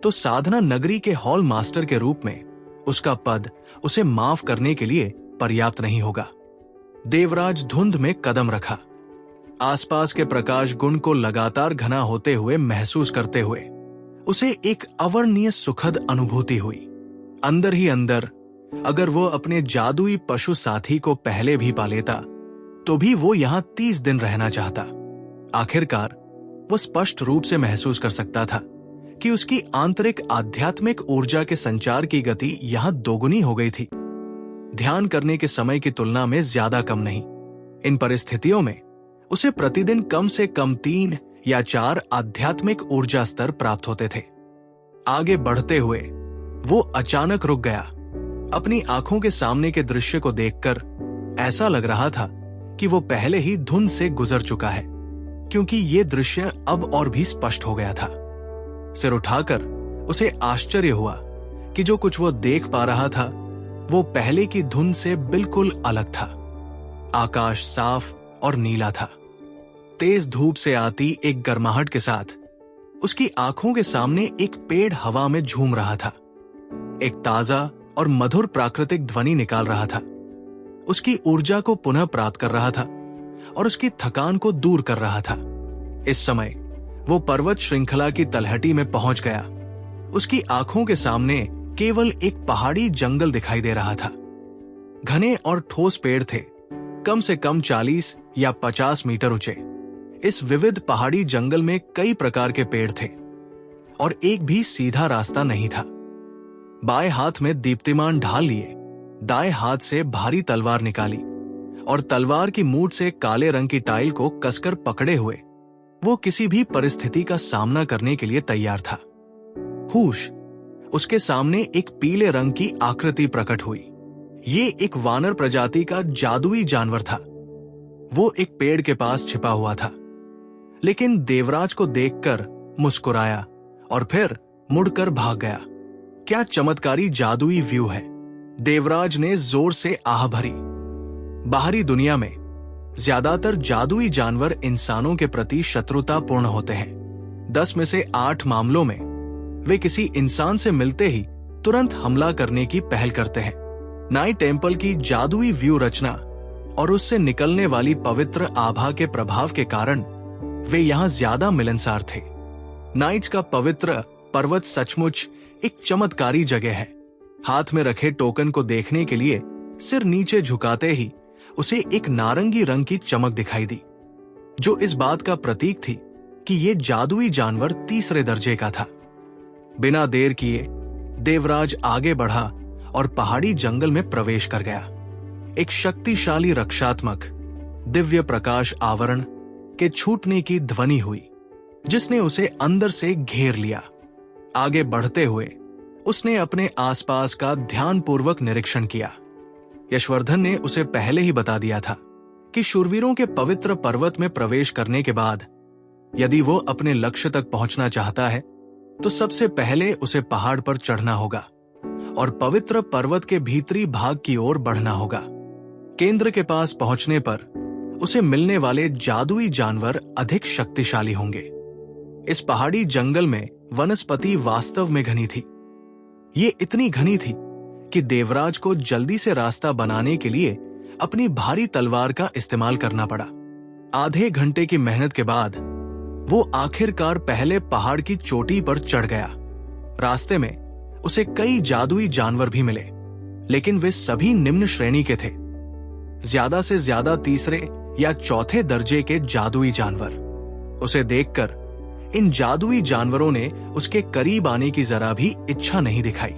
तो साधना नगरी के हॉल मास्टर के रूप में उसका पद उसे माफ करने के लिए पर्याप्त नहीं होगा। देवराज धुंध में कदम रखा, आसपास के प्रकाश गुण को लगातार घना होते हुए महसूस करते हुए उसे एक अवर्णनीय सुखद अनुभूति हुई। अंदर ही अंदर अगर वो अपने जादुई पशु साथी को पहले भी पा लेता तो भी वो यहां 30 दिन रहना चाहता। आखिरकार वो स्पष्ट रूप से महसूस कर सकता था कि उसकी आंतरिक आध्यात्मिक ऊर्जा के संचार की गति यहां दोगुनी हो गई थी, ध्यान करने के समय की तुलना में ज्यादा कम नहीं। इन परिस्थितियों में उसे प्रतिदिन कम से कम 3 या 4 आध्यात्मिक ऊर्जा स्तर प्राप्त होते थे। आगे बढ़ते हुए वो अचानक रुक गया। अपनी आंखों के सामने के दृश्य को देखकर ऐसा लग रहा था कि वो पहले ही धुंध से गुजर चुका है, क्योंकि ये दृश्य अब और भी स्पष्ट हो गया था। सिर उठाकर उसे आश्चर्य हुआ कि जो कुछ वो देख पा रहा था वो पहले की धुंध से बिल्कुल अलग था। आकाश साफ और नीला था। तेज धूप से आती एक गर्माहट के साथ उसकी आंखों के सामने एक पेड़ हवा में झूम रहा था, एक ताजा और मधुर प्राकृतिक ध्वनि निकाल रहा था, उसकी ऊर्जा को पुनः प्राप्त कर रहा था और उसकी थकान को दूर कर रहा था। इस समय वो पर्वत श्रृंखला की तलहटी में पहुंच गया। उसकी आंखों के सामने केवल एक पहाड़ी जंगल दिखाई दे रहा था। घने और ठोस पेड़ थे, कम से कम 40 या 50 मीटर ऊंचे। इस विविध पहाड़ी जंगल में कई प्रकार के पेड़ थे और एक भी सीधा रास्ता नहीं था। बाएं हाथ में दीप्तिमान ढाल लिए, दाएं हाथ से भारी तलवार निकाली और तलवार की मूठ से काले रंग की टाइल को कसकर पकड़े हुए वो किसी भी परिस्थिति का सामना करने के लिए तैयार था। हुश, उसके सामने एक पीले रंग की आकृति प्रकट हुई। ये एक वानर प्रजाति का जादुई जानवर था। वो एक पेड़ के पास छिपा हुआ था, लेकिन देवराज को देखकर मुस्कुराया और फिर मुड़कर भाग गया। क्या चमत्कारी जादुई व्यू है! देवराज ने जोर से आह भरी। बाहरी दुनिया में ज्यादातर जादुई जानवर इंसानों के प्रति शत्रुतापूर्ण होते हैं। 10 में से 8 मामलों में वे किसी इंसान से मिलते ही तुरंत हमला करने की पहल करते हैं। नाइट टेम्पल की जादुई व्यू रचना और उससे निकलने वाली पवित्र आभा के प्रभाव के कारण वे यहां ज्यादा मिलनसार थे। नाइट्स का पवित्र पर्वत सचमुच एक चमत्कारी जगह है। हाथ में रखे टोकन को देखने के लिए सिर नीचे झुकाते ही उसे एक नारंगी रंग की चमक दिखाई दी, जो इस बात का प्रतीक थी कि यह जादुई जानवर 3रे दर्जे का था। बिना देर किए देवराज आगे बढ़ा और पहाड़ी जंगल में प्रवेश कर गया। एक शक्तिशाली रक्षात्मक दिव्य प्रकाश आवरण के छूटने की ध्वनि हुई, जिसने उसे अंदर से घेर लिया। आगे बढ़ते हुए उसने अपने आसपास का ध्यानपूर्वक निरीक्षण किया। यशवर्धन ने उसे पहले ही बता दिया था कि शूरवीरों के पवित्र पर्वत में प्रवेश करने के बाद यदि वो अपने लक्ष्य तक पहुंचना चाहता है तो सबसे पहले उसे पहाड़ पर चढ़ना होगा और पवित्र पर्वत के भीतरी भाग की ओर बढ़ना होगा। केंद्र के पास पहुंचने पर उसे मिलने वाले जादुई जानवर अधिक शक्तिशाली होंगे। इस पहाड़ी जंगल में वनस्पति वास्तव में घनी थी। ये इतनी घनी थी कि देवराज को जल्दी से रास्ता बनाने के लिए अपनी भारी तलवार का इस्तेमाल करना पड़ा। आधे घंटे की मेहनत के बाद वो आखिरकार पहले पहाड़ की चोटी पर चढ़ गया। रास्ते में उसे कई जादुई जानवर भी मिले, लेकिन वे सभी निम्न श्रेणी के थे। ज्यादा से ज्यादा 3रे या 4थे दर्जे के जादुई जानवर। उसे देखकर इन जादुई जानवरों ने उसके करीब आने की जरा भी इच्छा नहीं दिखाई।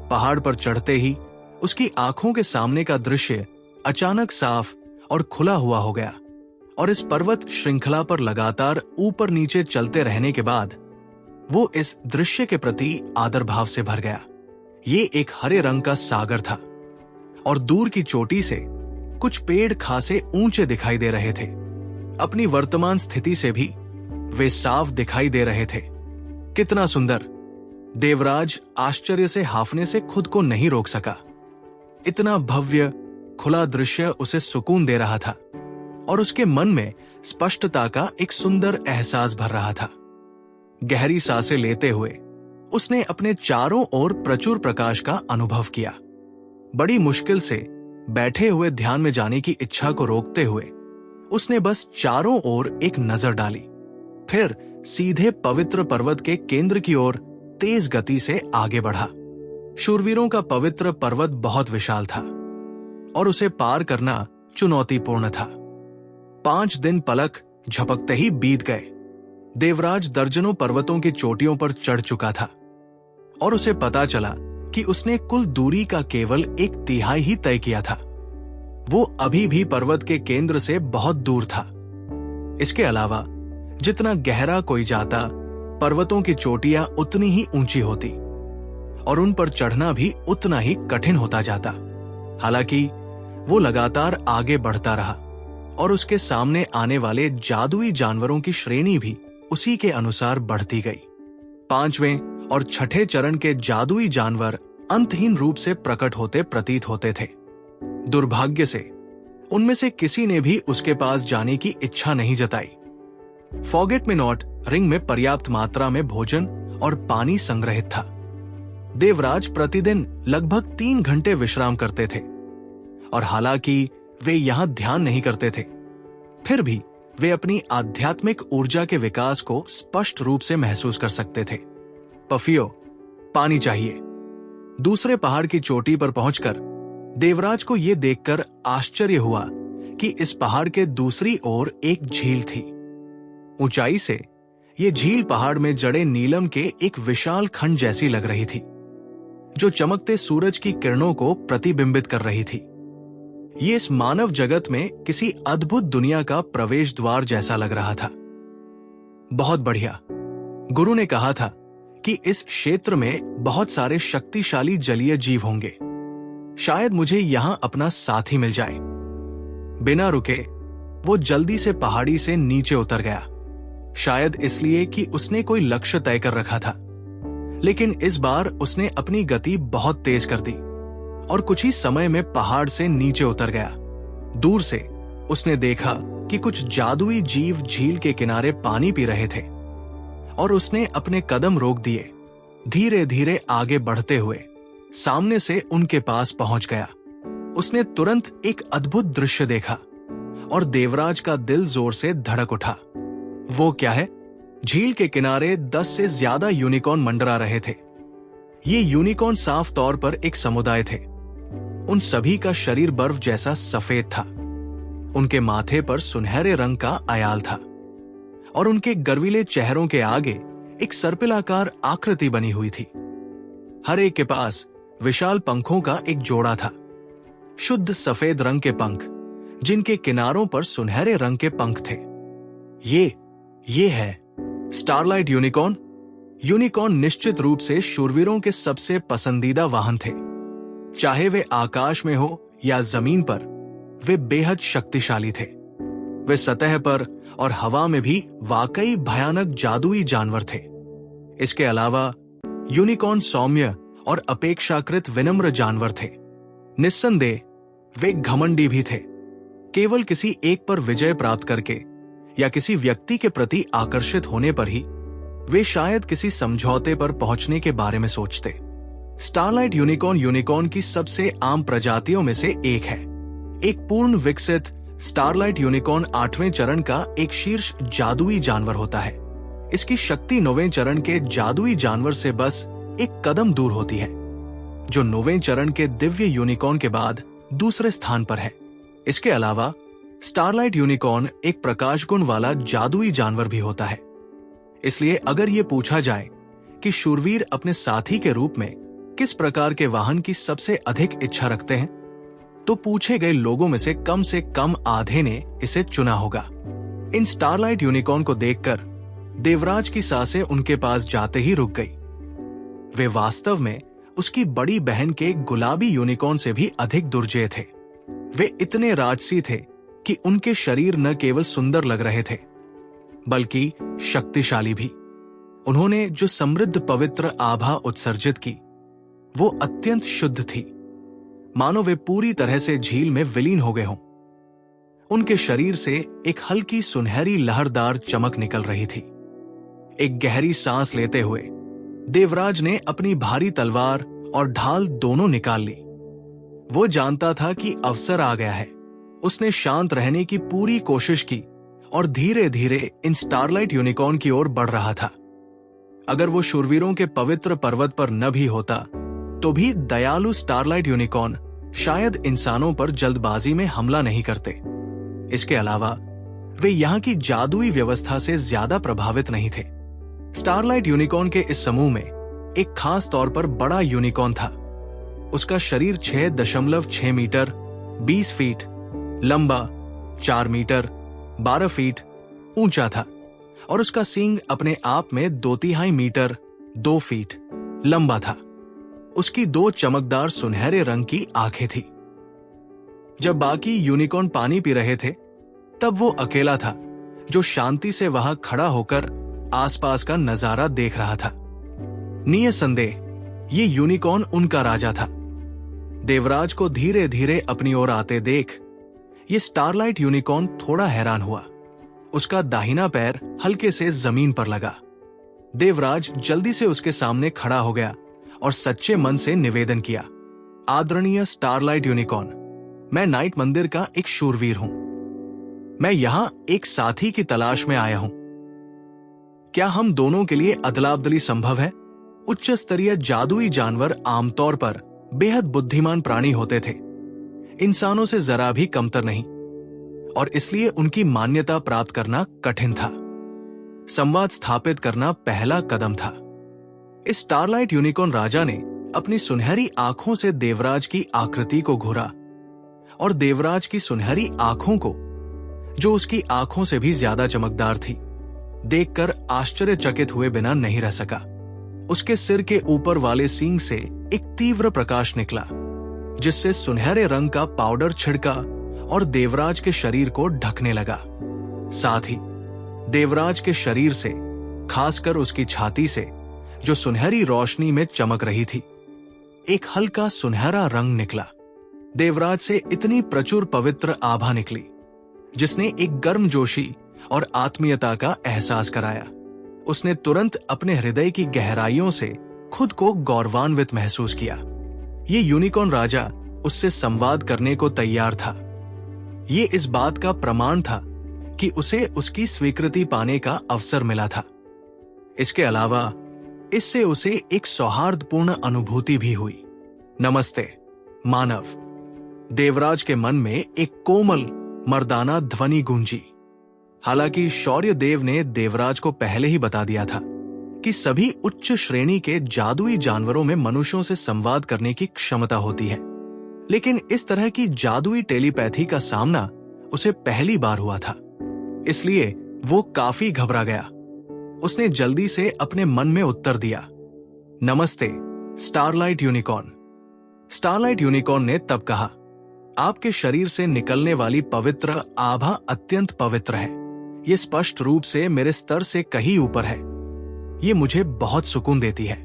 पहाड़ पर चढ़ते ही उसकी आंखों के सामने का दृश्य अचानक साफ और खुला हुआ हो गया और इस पर्वत श्रृंखला पर लगातार ऊपर नीचे चलते रहने के बाद वो इस दृश्य के प्रति आदर भाव से भर गया। ये एक हरे रंग का सागर था और दूर की चोटी से कुछ पेड़ खासे ऊंचे दिखाई दे रहे थे। अपनी वर्तमान स्थिति से भी वे साफ दिखाई दे रहे थे। कितना सुंदर! देवराज आश्चर्य से हाफने से खुद को नहीं रोक सका। इतना भव्य खुला दृश्य उसे सुकून दे रहा था और उसके मन में स्पष्टता का एक सुंदर एहसास भर रहा था। गहरी सांसें लेते हुए उसने अपने चारों ओर प्रचुर प्रकाश का अनुभव किया। बड़ी मुश्किल से बैठे हुए ध्यान में जाने की इच्छा को रोकते हुए उसने बस चारों ओर एक नजर डाली, फिर सीधे पवित्र पर्वत के केंद्र की ओर तेज गति से आगे बढ़ा। शूरवीरों का पवित्र पर्वत बहुत विशाल था और उसे पार करना चुनौतीपूर्ण था। 5 दिन पलक झपकते ही बीत गए। देवराज दर्जनों पर्वतों की चोटियों पर चढ़ चुका था और उसे पता चला कि उसने कुल दूरी का केवल 1/3 ही तय किया था। वो अभी भी पर्वत के केंद्र से बहुत दूर था। इसके अलावा जितना गहरा कोई जाता, पर्वतों की चोटियां उतनी ही ऊंची होती और उन पर चढ़ना भी उतना ही कठिन होता जाता। हालांकि वो लगातार आगे बढ़ता रहा और उसके सामने आने वाले जादुई जानवरों की श्रेणी भी उसी के अनुसार बढ़ती गई। 5वें और 6ठे चरण के जादुई जानवर अंतहीन रूप से प्रकट होते प्रतीत होते थे। दुर्भाग्य से उनमें से किसी ने भी उसके पास जाने की इच्छा नहीं जताई। फॉरगेट मी नॉट रिंग में पर्याप्त मात्रा में भोजन और पानी संग्रहित था। देवराज प्रतिदिन लगभग 3 घंटे विश्राम करते थे और हालांकि वे यहां ध्यान नहीं करते थे, फिर भी वे अपनी आध्यात्मिक ऊर्जा के विकास को स्पष्ट रूप से महसूस कर सकते थे। पफियो, पानी चाहिए। दूसरे पहाड़ की चोटी पर पहुंचकर देवराज को यह देखकर आश्चर्य हुआ कि इस पहाड़ के दूसरी ओर एक झील थी। ऊंचाई से यह झील पहाड़ में जड़े नीलम के एक विशाल खंड जैसी लग रही थी, जो चमकते सूरज की किरणों को प्रतिबिंबित कर रही थी। ये इस मानव जगत में किसी अद्भुत दुनिया का प्रवेश द्वार जैसा लग रहा था। बहुत बढ़िया। गुरु ने कहा था कि इस क्षेत्र में बहुत सारे शक्तिशाली जलीय जीव होंगे। शायद मुझे यहां अपना साथी मिल जाए। बिना रुके वो जल्दी से पहाड़ी से नीचे उतर गया, शायद इसलिए कि उसने कोई लक्ष्य तय कर रखा था। लेकिन इस बार उसने अपनी गति बहुत तेज कर दी और कुछ ही समय में पहाड़ से नीचे उतर गया। दूर से उसने देखा कि कुछ जादुई जीव झील के किनारे पानी पी रहे थे और उसने अपने कदम रोक दिए। धीरे धीरे आगे बढ़ते हुए सामने से उनके पास पहुंच गया। उसने तुरंत एक अद्भुत दृश्य देखा और देवराज का दिल जोर से धड़क उठा। वो क्या है? झील के किनारे 10 से ज्यादा यूनिकॉर्न मंडरा रहे थे। ये यूनिकॉर्न साफ तौर पर एक समुदाय थे। उन सभी का शरीर बर्फ जैसा सफेद था। उनके माथे पर सुनहरे रंग का अयाल था और उनके गर्वीले चेहरों के आगे एक सर्पिलाकार आकृति बनी हुई थी। हर एक के पास विशाल पंखों का एक जोड़ा था, शुद्ध सफेद रंग के पंख जिनके किनारों पर सुनहरे रंग के पंख थे। ये है स्टारलाइट यूनिकॉर्न। यूनिकॉर्न निश्चित रूप से शूरवीरों के सबसे पसंदीदा वाहन थे। चाहे वे आकाश में हो या जमीन पर, वे बेहद शक्तिशाली थे। वे सतह पर और हवा में भी वाकई भयानक जादुई जानवर थे। इसके अलावा यूनिकॉर्न सौम्य और अपेक्षाकृत विनम्र जानवर थे। निस्संदेह वे घमंडी भी थे। केवल किसी एक पर विजय प्राप्त करके या किसी व्यक्ति के प्रति आकर्षित होने पर ही वे शायद किसी समझौते पर पहुंचने के बारे में सोचते। स्टारलाइट यूनिकॉर्न की सबसे आम प्रजातियों में से एक है। एक पूर्ण विकसित स्टारलाइट यूनिकॉर्न 8वें चरण का एक शीर्ष जादुई जानवर होता है। इसकी शक्ति 9वें चरण के जादुई जानवर से बस एक कदम दूर होती है, जो 9वें चरण के दिव्य यूनिकॉर्न के बाद दूसरे स्थान पर है। इसके अलावा स्टारलाइट यूनिकॉर्न एक प्रकाश गुण वाला जादुई जानवर भी होता है। इसलिए अगर ये पूछा जाए कि शूरवीर अपने साथी के रूप में किस प्रकार के वाहन की सबसे अधिक इच्छा रखते हैं, तो पूछे गए लोगों में से कम आधे ने इसे चुना होगा। इन स्टारलाइट यूनिकॉर्न को देखकर देवराज की सांसें उनके पास जाते ही रुक गई। वे वास्तव में उसकी बड़ी बहन के गुलाबी यूनिकॉर्न से भी अधिक दुर्जय थे। वे इतने राजसी थे कि उनके शरीर न केवल सुंदर लग रहे थे, बल्कि शक्तिशाली भी। उन्होंने जो समृद्ध पवित्र आभा उत्सर्जित की, वो अत्यंत शुद्ध थी, मानो वे पूरी तरह से झील में विलीन हो गए हों। उनके शरीर से एक हल्की सुनहरी लहरदार चमक निकल रही थी। एक गहरी सांस लेते हुए देवराज ने अपनी भारी तलवार और ढाल दोनों निकाल ली। वो जानता था कि अवसर आ गया है। उसने शांत रहने की पूरी कोशिश की और धीरे धीरे इन स्टारलाइट यूनिकॉर्न की ओर बढ़ रहा था। अगर वो शूरवीरों के पवित्र पर्वत पर न भी होता, तो भी दयालु स्टारलाइट यूनिकॉर्न शायद इंसानों पर जल्दबाजी में हमला नहीं करते। इसके अलावा वे यहाँ की जादुई व्यवस्था से ज्यादा प्रभावित नहीं थे। स्टारलाइट यूनिकॉर्न के इस समूह में एक खास तौर पर बड़ा यूनिकॉर्न था। उसका शरीर 6.6 मीटर 20 फीट लंबा, 4 मीटर 12 फीट ऊंचा था और उसका सींग अपने आप में 2/3 मीटर 2 फीट लंबा था। उसकी 2 चमकदार सुनहरे रंग की आंखें थी। जब बाकी यूनिकॉर्न पानी पी रहे थे, तब वो अकेला था जो शांति से वहां खड़ा होकर आसपास का नजारा देख रहा था। निसंदेह ये यूनिकॉर्न उनका राजा था। देवराज को धीरे धीरे अपनी ओर आते देख ये स्टारलाइट यूनिकॉर्न थोड़ा हैरान हुआ। उसका दाहिना पैर हल्के से जमीन पर लगा। देवराज जल्दी से उसके सामने खड़ा हो गया और सच्चे मन से निवेदन किया, आदरणीय स्टारलाइट यूनिकॉर्न, मैं नाइट मंदिर का एक शूरवीर हूं। मैं यहां एक साथी की तलाश में आया हूं। क्या हम दोनों के लिए अदला-बदली संभव है? उच्च स्तरीय जादुई जानवर आमतौर पर बेहद बुद्धिमान प्राणी होते थे, इंसानों से जरा भी कमतर नहीं, और इसलिए उनकी मान्यता प्राप्त करना कठिन था। संवाद स्थापित करना पहला कदम था। इस स्टारलाइट यूनिकॉर्न राजा ने अपनी सुनहरी आंखों से देवराज की आकृति को घूरा और देवराज की सुनहरी आंखों को, जो उसकी आंखों से भी ज्यादा चमकदार थी, देखकर आश्चर्यचकित हुए बिना नहीं रह सका। उसके सिर के ऊपर वाले सींग से एक तीव्र प्रकाश निकला, जिससे सुनहरे रंग का पाउडर छिड़का और देवराज के शरीर को ढकने लगा। साथ ही देवराज के शरीर से, खासकर उसकी छाती से, जो सुनहरी रोशनी में चमक रही थी, एक हल्का सुनहरा रंग निकला। देवराज से इतनी प्रचुर पवित्र आभा निकली जिसने एक गर्मजोशी और आत्मीयता का एहसास कराया। उसने तुरंत अपने हृदय की गहराइयों से खुद को गौरवान्वित महसूस किया। ये यूनिकॉर्न राजा उससे संवाद करने को तैयार था। ये इस बात का प्रमाण था कि उसे उसकी स्वीकृति पाने का अवसर मिला था। इसके अलावा इससे उसे एक सौहार्दपूर्ण अनुभूति भी हुई। नमस्ते मानव। देवराज के मन में एक कोमल मर्दाना ध्वनि गूंजी। हालांकि शौर्य देव ने देवराज को पहले ही बता दिया था कि सभी उच्च श्रेणी के जादुई जानवरों में मनुष्यों से संवाद करने की क्षमता होती है, लेकिन इस तरह की जादुई टेलीपैथी का सामना उसे पहली बार हुआ था। इसलिए वो काफी घबरा गया। उसने जल्दी से अपने मन में उत्तर दिया, नमस्ते स्टारलाइट यूनिकॉर्न। स्टारलाइट यूनिकॉर्न ने तब कहा, आपके शरीर से निकलने वाली पवित्र आभा अत्यंत पवित्र है। ये स्पष्ट रूप से मेरे स्तर से कहीं ऊपर है। ये मुझे बहुत सुकून देती है।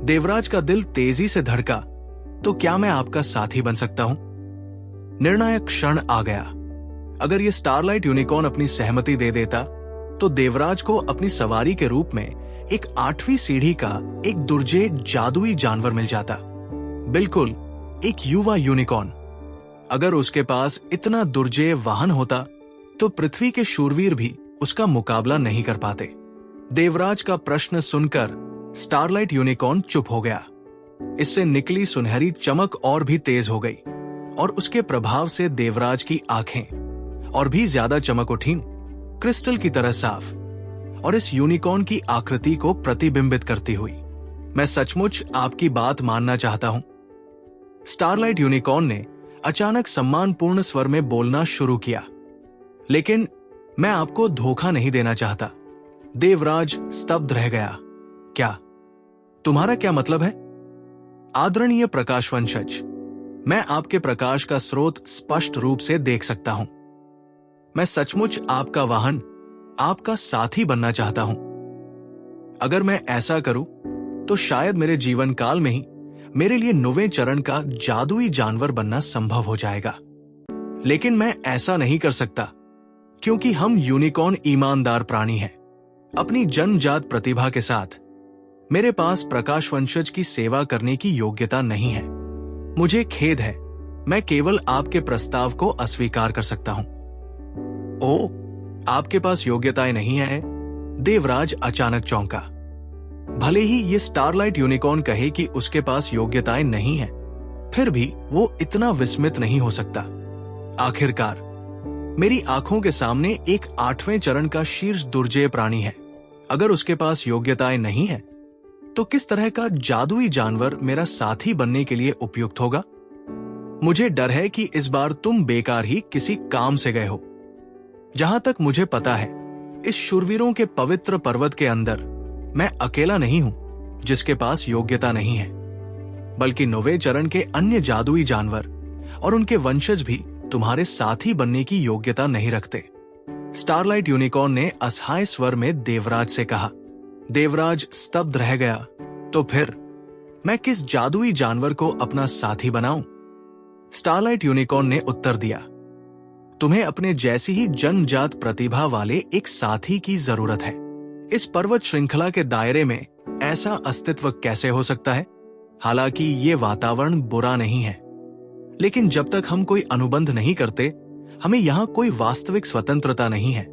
देवराज का दिल तेजी से धड़का। तो क्या मैं आपका साथी बन सकता हूं? निर्णायक क्षण आ गया। अगर ये स्टारलाइट यूनिकॉर्न अपनी सहमति दे देता तो देवराज को अपनी सवारी के रूप में एक 8वीं सीढ़ी का एक दुर्जेय जादुई जानवर मिल जाता, बिल्कुल एक युवा यूनिकॉर्न। अगर उसके पास इतना दुर्जेय वाहन होता तो पृथ्वी के शूरवीर भी उसका मुकाबला नहीं कर पाते। देवराज का प्रश्न सुनकर स्टारलाइट यूनिकॉर्न चुप हो गया। इससे निकली सुनहरी चमक और भी तेज हो गई और उसके प्रभाव से देवराज की आंखें और भी ज्यादा चमक उठी, क्रिस्टल की तरह साफ और इस यूनिकॉर्न की आकृति को प्रतिबिंबित करती हुई। मैं सचमुच आपकी बात मानना चाहता हूं। स्टारलाइट यूनिकॉर्न ने अचानक सम्मानपूर्ण स्वर में बोलना शुरू किया, लेकिन मैं आपको धोखा नहीं देना चाहता। देवराज स्तब्ध रह गया। क्या? तुम्हारा क्या मतलब है? आदरणीय प्रकाशवंशज, मैं आपके प्रकाश का स्रोत स्पष्ट रूप से देख सकता हूं। मैं सचमुच आपका वाहन, आपका साथी बनना चाहता हूं। अगर मैं ऐसा करूं तो शायद मेरे जीवन काल में ही मेरे लिए 9वें चरण का जादुई जानवर बनना संभव हो जाएगा। लेकिन मैं ऐसा नहीं कर सकता क्योंकि हम यूनिकॉर्न ईमानदार प्राणी हैं। अपनी जन्मजात प्रतिभा के साथ मेरे पास प्रकाशवंशज की सेवा करने की योग्यता नहीं है। मुझे खेद है, मैं केवल आपके प्रस्ताव को अस्वीकार कर सकता हूं। ओ, आपके पास योग्यताएं नहीं है? देवराज अचानक चौंका। भले ही ये स्टारलाइट यूनिकॉर्न कहे कि उसके पास योग्यताएं नहीं है, फिर भी वो इतना विस्मित नहीं हो सकता। आखिरकार मेरी आंखों के सामने एक 8वें चरण का शीर्ष दुर्जेय प्राणी है। अगर उसके पास योग्यताएं नहीं है तो किस तरह का जादुई जानवर मेरा साथी बनने के लिए उपयुक्त होगा? मुझे डर है कि इस बार तुम बेकार ही किसी काम से गए हो। जहां तक मुझे पता है, इस शूरवीरों के पवित्र पर्वत के अंदर मैं अकेला नहीं हूं जिसके पास योग्यता नहीं है, बल्कि 9वें चरण के अन्य जादुई जानवर और उनके वंशज भी तुम्हारे साथी बनने की योग्यता नहीं रखते। स्टारलाइट यूनिकॉर्न ने असहाय स्वर में देवराज से कहा। देवराज स्तब्ध रह गया। तो फिर मैं किस जादुई जानवर को अपना साथी बनाऊं? स्टारलाइट यूनिकॉर्न ने उत्तर दिया, तुम्हें अपने जैसी ही जन्मजात प्रतिभा वाले एक साथी की जरूरत है। इस पर्वत श्रृंखला के दायरे में ऐसा अस्तित्व कैसे हो सकता है? हालांकि ये वातावरण बुरा नहीं है, लेकिन जब तक हम कोई अनुबंध नहीं करते, हमें यहाँ कोई वास्तविक स्वतंत्रता नहीं है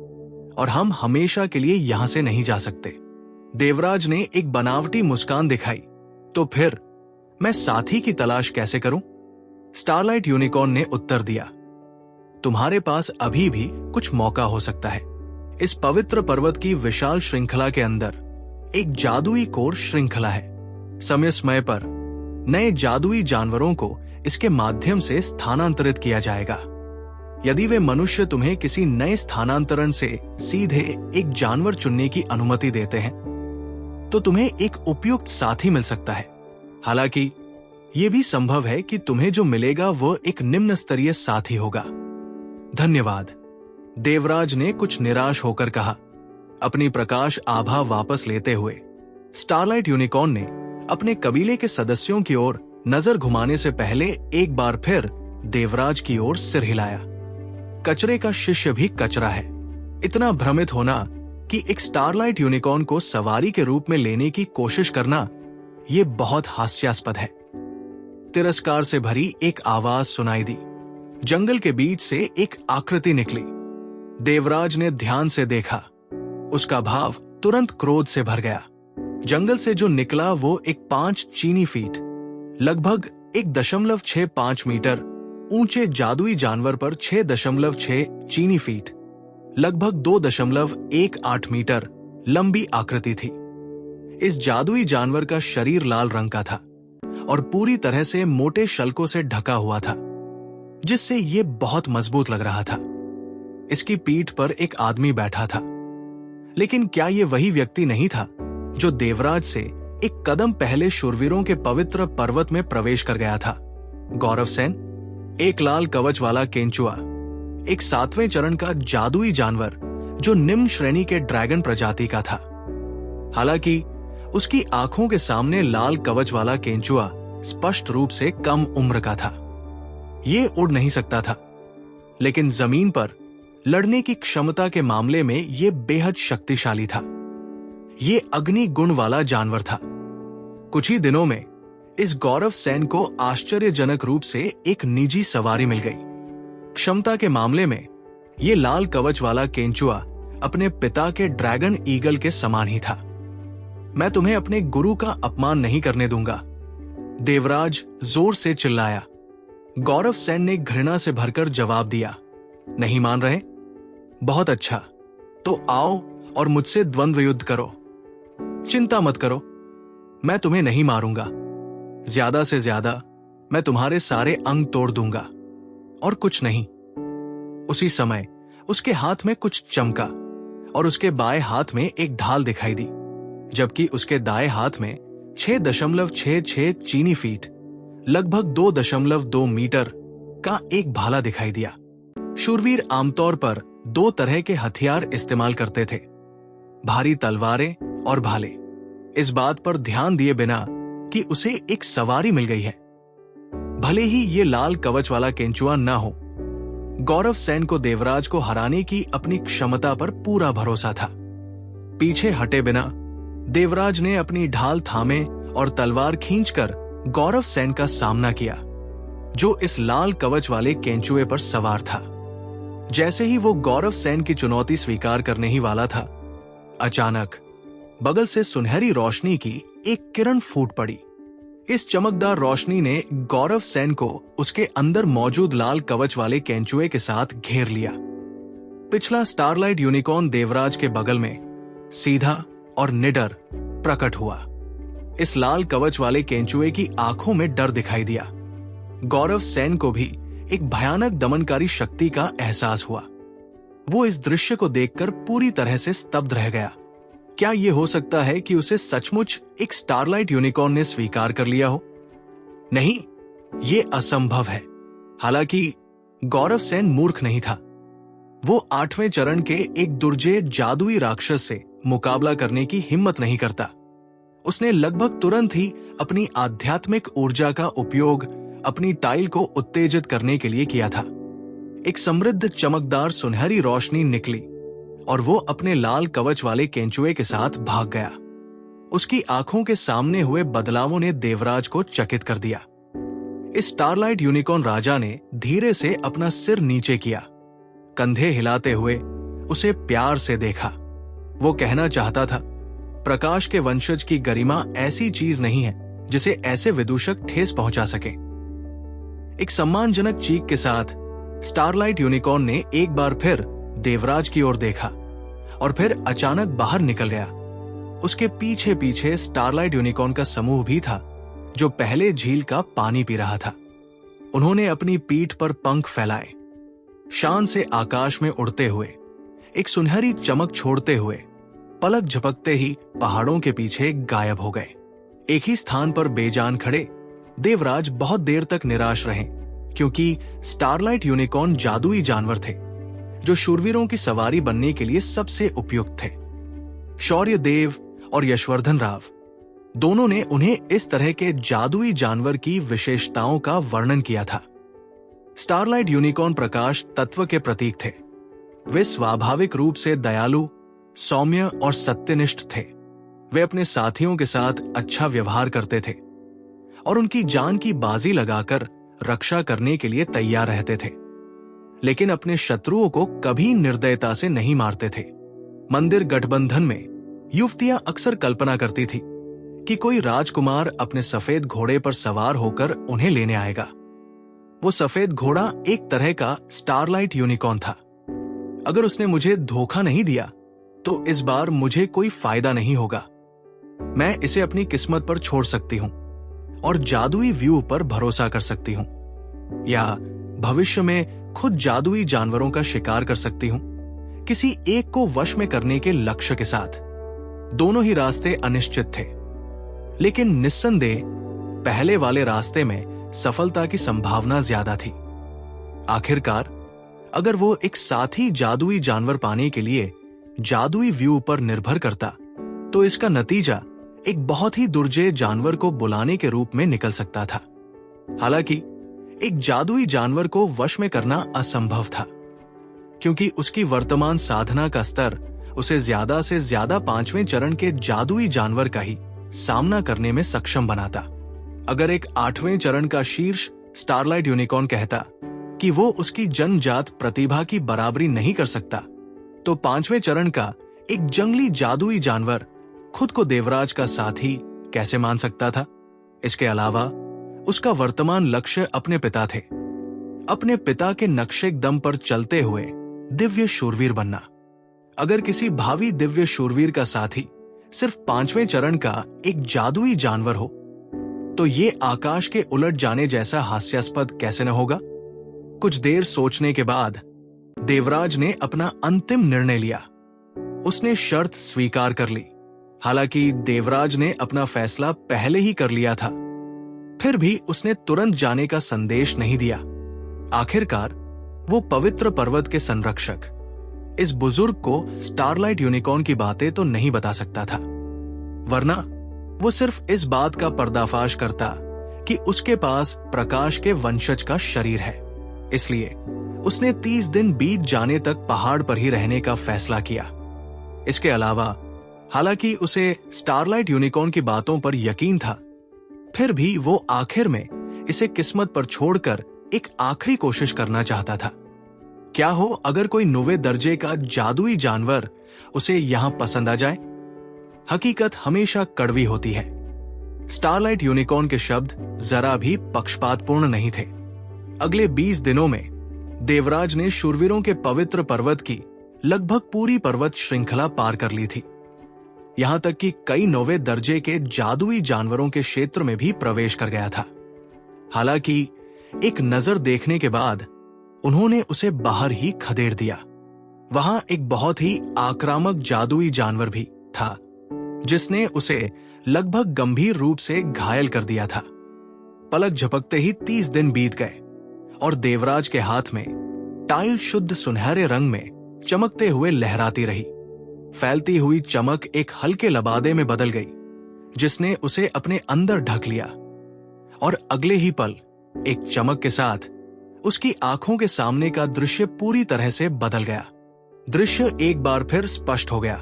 और हम हमेशा के लिए यहाँ से नहीं जा सकते। देवराज ने एक बनावटी मुस्कान दिखाई। तो फिर मैं साथी की तलाश कैसे करूं? स्टारलाइट यूनिकॉर्न ने उत्तर दिया, तुम्हारे पास अभी भी कुछ मौका हो सकता है। इस पवित्र पर्वत की विशाल श्रृंखला के अंदर एक जादुई कोर श्रृंखला है। समय समय पर नए जादुई जानवरों को इसके माध्यम से स्थानांतरित किया जाएगा। यदि वे मनुष्य तुम्हें किसी नए स्थानांतरण से सीधे एक जानवर चुनने की अनुमति देते हैं, तो तुम्हें एक उपयुक्त साथी मिल सकता है। हालांकि यह भी संभव है कि तुम्हें जो मिलेगा वह एक निम्न स्तरीय साथी होगा। धन्यवाद, देवराज ने कुछ निराश होकर कहा। अपनी प्रकाश आभा वापस लेते हुए स्टारलाइट यूनिकॉर्न ने अपने कबीले के सदस्यों की ओर नजर घुमाने से पहले एक बार फिर देवराज की ओर सिर हिलाया। कचरे का शिष्य भी कचरा है। इतना भ्रमित होना कि एक स्टारलाइट यूनिकॉर्न को सवारी के रूप में लेने की कोशिश करना, यह बहुत हास्यास्पद है। तिरस्कार से भरी एक आवाज सुनाई दी। जंगल के बीच से एक आकृति निकली। देवराज ने ध्यान से देखा। उसका भाव तुरंत क्रोध से भर गया। जंगल से जो निकला वो एक 5 चीनी फीट, लगभग 1.65 मीटर ऊंचे जादुई जानवर पर 6.6 चीनी फीट, लगभग 2.18 मीटर लंबी आकृति थी। इस जादुई जानवर का शरीर लाल रंग का था और पूरी तरह से मोटे शल्कों से ढका हुआ था, जिससे ये बहुत मजबूत लग रहा था। इसकी पीठ पर एक आदमी बैठा था। लेकिन क्या ये वही व्यक्ति नहीं था जो देवराज से एक कदम पहले शूरवीरों के पवित्र पर्वत में प्रवेश कर गया था? गौरव सेन, एक लाल कवच वाला केंचुआ, एक 7वें चरण का जादुई जानवर जो निम्न श्रेणी के ड्रैगन प्रजाति का था। हालांकि उसकी आंखों के सामने लाल कवच वाला केंचुआ स्पष्ट रूप से कम उम्र का था। ये उड़ नहीं सकता था, लेकिन जमीन पर लड़ने की क्षमता के मामले में यह बेहद शक्तिशाली था। ये अग्नि गुण वाला जानवर था। कुछ ही दिनों में इस गौरव सेन को आश्चर्यजनक रूप से एक निजी सवारी मिल गई। क्षमता के मामले में ये लाल कवच वाला केंचुआ अपने पिता के ड्रैगन ईगल के समान ही था। मैं तुम्हें अपने गुरु का अपमान नहीं करने दूंगा, देवराज जोर से चिल्लाया। गौरव सेन ने घृणा से भरकर जवाब दिया, नहीं मान रहे? बहुत अच्छा, तो आओ और मुझसे द्वंद्व युद्ध करो। चिंता मत करो, मैं तुम्हें नहीं मारूंगा। ज्यादा से ज्यादा मैं तुम्हारे सारे अंग तोड़ दूंगा और कुछ नहीं। उसी समय उसके हाथ में कुछ चमका और उसके बाएं हाथ में एक ढाल दिखाई दी, जबकि उसके दाएं हाथ में 6.66 चीनी फीट, लगभग 2.2 मीटर का एक भाला दिखाई दिया। शूरवीर आमतौर पर 2 तरह के हथियार इस्तेमाल करते थे, भारी तलवारें और भाले। इस बात पर ध्यान दिए बिना कि उसे एक सवारी मिल गई है, भले ही ये लाल कवच वाला केंचुआ न हो, गौरव सेन को देवराज को हराने की अपनी क्षमता पर पूरा भरोसा था। पीछे हटे बिना देवराज ने अपनी ढाल थामे और तलवार खींचकर गौरव सेन का सामना किया, जो इस लाल कवच वाले केंचुए पर सवार था। जैसे ही वो गौरव सेन की चुनौती स्वीकार करने ही वाला था, अचानक बगल से सुनहरी रोशनी की एक किरण फूट पड़ी। इस चमकदार रोशनी ने गौरव सेन को उसके अंदर मौजूद लाल कवच वाले केंचुए के साथ घेर लिया। पिछला स्टारलाइट यूनिकॉर्न देवराज के बगल में सीधा और निडर प्रकट हुआ। इस लाल कवच वाले केंचुए की आंखों में डर दिखाई दिया। गौरव सेन को भी एक भयानक दमनकारी शक्ति का एहसास हुआ। वो इस दृश्य को देखकर पूरी तरह से स्तब्ध रह गया। क्या यह हो सकता है कि उसे सचमुच एक स्टारलाइट यूनिकॉर्न ने स्वीकार कर लिया हो? नहीं, यह असंभव है। हालांकि गौरव सेन मूर्ख नहीं था। वो 8वें चरण के एक दुर्जेय जादुई राक्षस से मुकाबला करने की हिम्मत नहीं करता। उसने लगभग तुरंत ही अपनी आध्यात्मिक ऊर्जा का उपयोग अपनी टाइल को उत्तेजित करने के लिए किया था। एक समृद्ध चमकदार सुनहरी रोशनी निकली और वो अपने लाल कवच वाले केंचुए के साथ भाग गया। उसकी आंखों के सामने हुए बदलावों ने देवराज को चकित कर दिया। इस स्टारलाइट यूनिकॉर्न राजा ने धीरे से अपना सिर नीचे किया, कंधे हिलाते हुए उसे प्यार से देखा। वो कहना चाहता था, प्रकाश के वंशज की गरिमा ऐसी चीज नहीं है जिसे ऐसे विदूषक ठेस पहुंचा सके। एक सम्मानजनक चीख के साथ स्टारलाइट यूनिकॉर्न ने एक बार फिर देवराज की ओर देखा और फिर अचानक बाहर निकल गया। उसके पीछे पीछे स्टारलाइट यूनिकॉर्न का समूह भी था जो पहले झील का पानी पी रहा था। उन्होंने अपनी पीठ पर पंख फैलाए, शान से आकाश में उड़ते हुए, एक सुनहरी चमक छोड़ते हुए पलक झपकते ही पहाड़ों के पीछे गायब हो गए। एक ही स्थान पर बेजान खड़े देवराज बहुत देर तक निराश रहे, क्योंकि स्टारलाइट यूनिकॉर्न जादुई जानवर थे जो शूरवीरों की सवारी बनने के लिए सबसे उपयुक्त थे। शौर्य देव और यशवर्धन राव दोनों ने उन्हें इस तरह के जादुई जानवर की विशेषताओं का वर्णन किया था। स्टारलाइट यूनिकॉर्न प्रकाश तत्व के प्रतीक थे। वे स्वाभाविक रूप से दयालु, सौम्य और सत्यनिष्ठ थे। वे अपने साथियों के साथ अच्छा व्यवहार करते थे और उनकी जान की बाजी लगाकर रक्षा करने के लिए तैयार रहते थे, लेकिन अपने शत्रुओं को कभी निर्दयता से नहीं मारते थे। मंदिर गठबंधन में युवतियां अक्सर कल्पना करती थी कि कोई राजकुमार अपने सफेद घोड़े पर सवार होकर उन्हें लेने आएगा। वो सफेद घोड़ा एक तरह का स्टारलाइट यूनिकॉर्न था। अगर उसने मुझे धोखा नहीं दिया तो इस बार मुझे कोई फायदा नहीं होगा। मैं इसे अपनी किस्मत पर छोड़ सकती हूं और जादुई व्यू पर भरोसा कर सकती हूं, या भविष्य में खुद जादुई जानवरों का शिकार कर सकती हूं, किसी एक को वश में करने के लक्ष्य के साथ। दोनों ही रास्ते अनिश्चित थे, लेकिन निस्संदेह पहले वाले रास्ते में सफलता की संभावना ज्यादा थी। आखिरकार अगर वो एक साथी जादुई जानवर पाने के लिए जादुई व्यू पर निर्भर करता तो इसका नतीजा एक बहुत ही दुर्जेय जानवर को बुलाने के रूप में निकल सकता था। हालांकि एक जादुई जानवर को वश में करना असंभव था, क्योंकि उसकी वर्तमान साधना का स्तर उसे ज्यादा से ज्यादा 5वें चरण के जादुई जानवर का ही सामना करने में सक्षम बनाता। अगर एक 8वें चरण का शीर्ष स्टारलाइट यूनिकॉर्न कहता कि वो उसकी जन्मजात प्रतिभा की बराबरी नहीं कर सकता, तो 5वें चरण का एक जंगली जादुई जानवर खुद को देवराज का साथी कैसे मान सकता था? इसके अलावा उसका वर्तमान लक्ष्य अपने पिता थे, अपने पिता के नक्शे दम पर चलते हुए दिव्य शूरवीर बनना। अगर किसी भावी दिव्य शूरवीर का साथी सिर्फ 5वें चरण का एक जादुई जानवर हो, तो ये आकाश के उलट जाने जैसा हास्यास्पद कैसे न होगा? कुछ देर सोचने के बाद देवराज ने अपना अंतिम निर्णय लिया। उसने शर्त स्वीकार कर ली। हालांकि देवराज ने अपना फैसला पहले ही कर लिया था, फिर भी उसने तुरंत जाने का संदेश नहीं दिया। आखिरकार वो पवित्र पर्वत के संरक्षक इस बुजुर्ग को स्टारलाइट यूनिकॉर्न की बातें तो नहीं बता सकता था, वरना वो सिर्फ इस बात का पर्दाफाश करता कि उसके पास प्रकाश के वंशज का शरीर है। इसलिए उसने 30 दिन बीत जाने तक पहाड़ पर ही रहने का फैसला किया। इसके अलावा हालांकि उसे स्टारलाइट यूनिकॉर्न की बातों पर यकीन था, फिर भी वो आखिर में इसे किस्मत पर छोड़कर एक आखिरी कोशिश करना चाहता था। क्या हो अगर कोई 9वें दर्जे का जादुई जानवर उसे यहां पसंद आ जाए? हकीकत हमेशा कड़वी होती है। स्टारलाइट यूनिकॉर्न के शब्द जरा भी पक्षपातपूर्ण नहीं थे। अगले 20 दिनों में देवराज ने शूरवीरों के पवित्र पर्वत की लगभग पूरी पर्वत श्रृंखला पार कर ली थी। यहां तक कि कई 9वें दर्जे के जादुई जानवरों के क्षेत्र में भी प्रवेश कर गया था। हालांकि एक नजर देखने के बाद उन्होंने उसे बाहर ही खदेड़ दिया। वहां एक बहुत ही आक्रामक जादुई जानवर भी था जिसने उसे लगभग गंभीर रूप से घायल कर दिया था। पलक झपकते ही 30 दिन बीत गए और देवराज के हाथ में टाइल शुद्ध सुनहरे रंग में चमकते हुए लहराती रही। फैलती हुई चमक एक हल्के लबादे में बदल गई जिसने उसे अपने अंदर ढक लिया और अगले ही पल एक चमक के साथ उसकी आंखों के सामने का दृश्य पूरी तरह से बदल गया। दृश्य एक बार फिर स्पष्ट हो गया।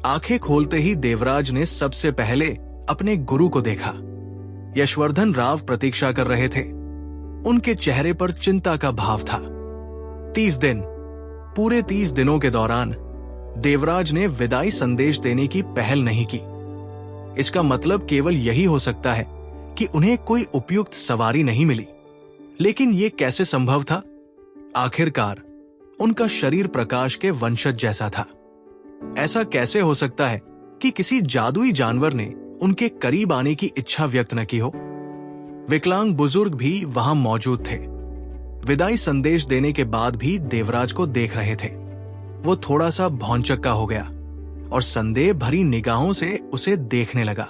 आंखें खोलते ही देवराज ने सबसे पहले अपने गुरु को देखा। यशवर्धन राव प्रतीक्षा कर रहे थे। उनके चेहरे पर चिंता का भाव था। 30 दिन, पूरे 30 दिनों के दौरान देवराज ने विदाई संदेश देने की पहल नहीं की। इसका मतलब केवल यही हो सकता है कि उन्हें कोई उपयुक्त सवारी नहीं मिली। लेकिन यह कैसे संभव था? आखिरकार उनका शरीर प्रकाश के वंशज जैसा था। ऐसा कैसे हो सकता है कि किसी जादुई जानवर ने उनके करीब आने की इच्छा व्यक्त न की हो? विकलांग बुजुर्ग भी वहां मौजूद थे। विदाई संदेश देने के बाद भी देवराज को देख रहे थे। वो थोड़ा सा भौंचक्का हो गया और संदेह भरी निगाहों से उसे देखने लगा।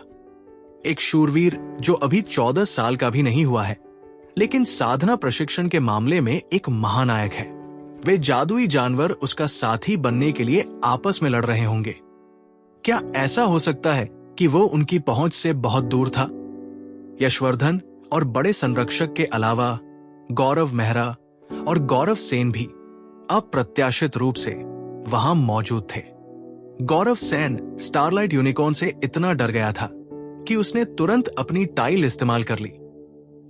एक शूरवीर जो अभी 14 साल का भी नहीं हुआ है, लेकिन साधना प्रशिक्षण के मामले में एक महानायक है। वे जादुई जानवर उसका साथी बनने के लिए आपस में लड़ रहे होंगे। क्या ऐसा हो सकता है कि वो उनकी पहुंच से बहुत दूर था? यशवर्धन और बड़े संरक्षक के अलावा गौरव मेहरा और गौरव सेन भी अप्रत्याशित रूप से वहां मौजूद थे। गौरव सेन स्टारलाइट यूनिकॉर्न से इतना डर गया था कि उसने तुरंत अपनी टाइल इस्तेमाल कर ली।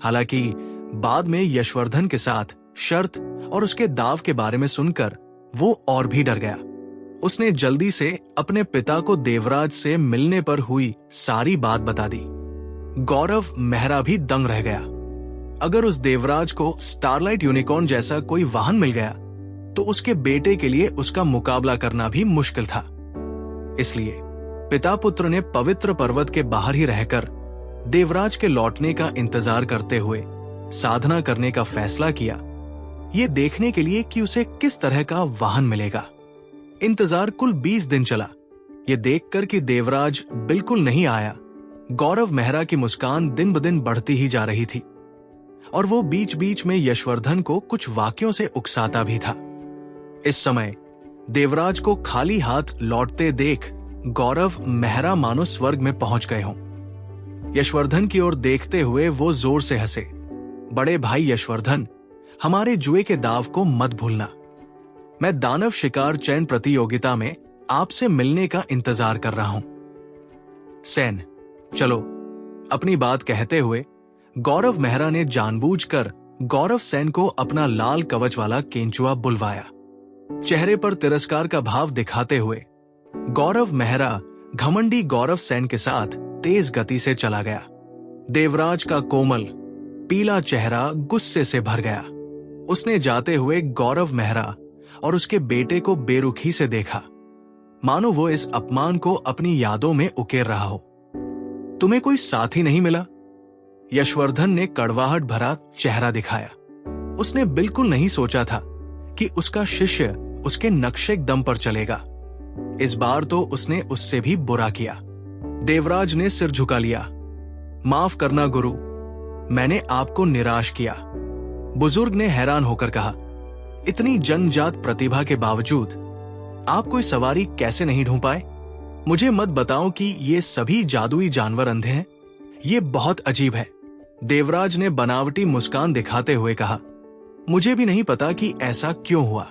हालांकि बाद में यशवर्धन के साथ शर्त और उसके दाव के बारे में सुनकर वो और भी डर गया। उसने जल्दी से अपने पिता को देवराज से मिलने पर हुई सारी बात बता दी। गौरव मेहरा भी दंग रह गया। अगर उस देवराज को स्टारलाइट यूनिकॉर्न जैसा कोई वाहन मिल गया तो उसके बेटे के लिए उसका मुकाबला करना भी मुश्किल था। इसलिए पिता पुत्र ने पवित्र पर्वत के बाहर ही रहकर देवराज के लौटने का इंतजार करते हुए साधना करने का फैसला किया, ये देखने के लिए कि उसे किस तरह का वाहन मिलेगा। इंतजार कुल 20 दिन चला। ये देखकर कि देवराज बिल्कुल नहीं आया, गौरव मेहरा की मुस्कान दिन ब दिन बढ़ती ही जा रही थी और वो बीच बीच में यशवर्धन को कुछ वाक्यों से उकसाता भी था। इस समय देवराज को खाली हाथ लौटते देख गौरव मेहरा मानो स्वर्ग में पहुंच गए हों। यशवर्धन की ओर देखते हुए वो जोर से हंसे। बड़े भाई यशवर्धन, हमारे जुए के दाव को मत भूलना। मैं दानव शिकार चयन प्रतियोगिता में आपसे मिलने का इंतजार कर रहा हूं। सेन, चलो। अपनी बात कहते हुए गौरव मेहरा ने जानबूझकर गौरव सेन को अपना लाल कवच वाला केंचुआ बुलवाया। चेहरे पर तिरस्कार का भाव दिखाते हुए गौरव मेहरा घमंडी गौरव सेन के साथ तेज गति से चला गया। देवराज का कोमल पीला चेहरा गुस्से से भर गया। उसने जाते हुए गौरव मेहरा और उसके बेटे को बेरुखी से देखा, मानो वो इस अपमान को अपनी यादों में उकेर रहा हो। तुम्हें कोई साथी नहीं मिला? यशवर्धन ने कड़वाहट भरा चेहरा दिखाया। उसने बिल्कुल नहीं सोचा था कि उसका शिष्य उसके नक्शे दम पर चलेगा। इस बार तो उसने उससे भी बुरा किया। देवराज ने सिर झुका लिया। माफ करना गुरु, मैंने आपको निराश किया। बुजुर्ग ने हैरान होकर कहा, इतनी जन्मजात प्रतिभा के बावजूद आप कोई सवारी कैसे नहीं ढूंढ पाए? मुझे मत बताओ कि ये सभी जादुई जानवर अंधे हैं। ये बहुत अजीब है। देवराज ने बनावटी मुस्कान दिखाते हुए कहा, मुझे भी नहीं पता कि ऐसा क्यों हुआ।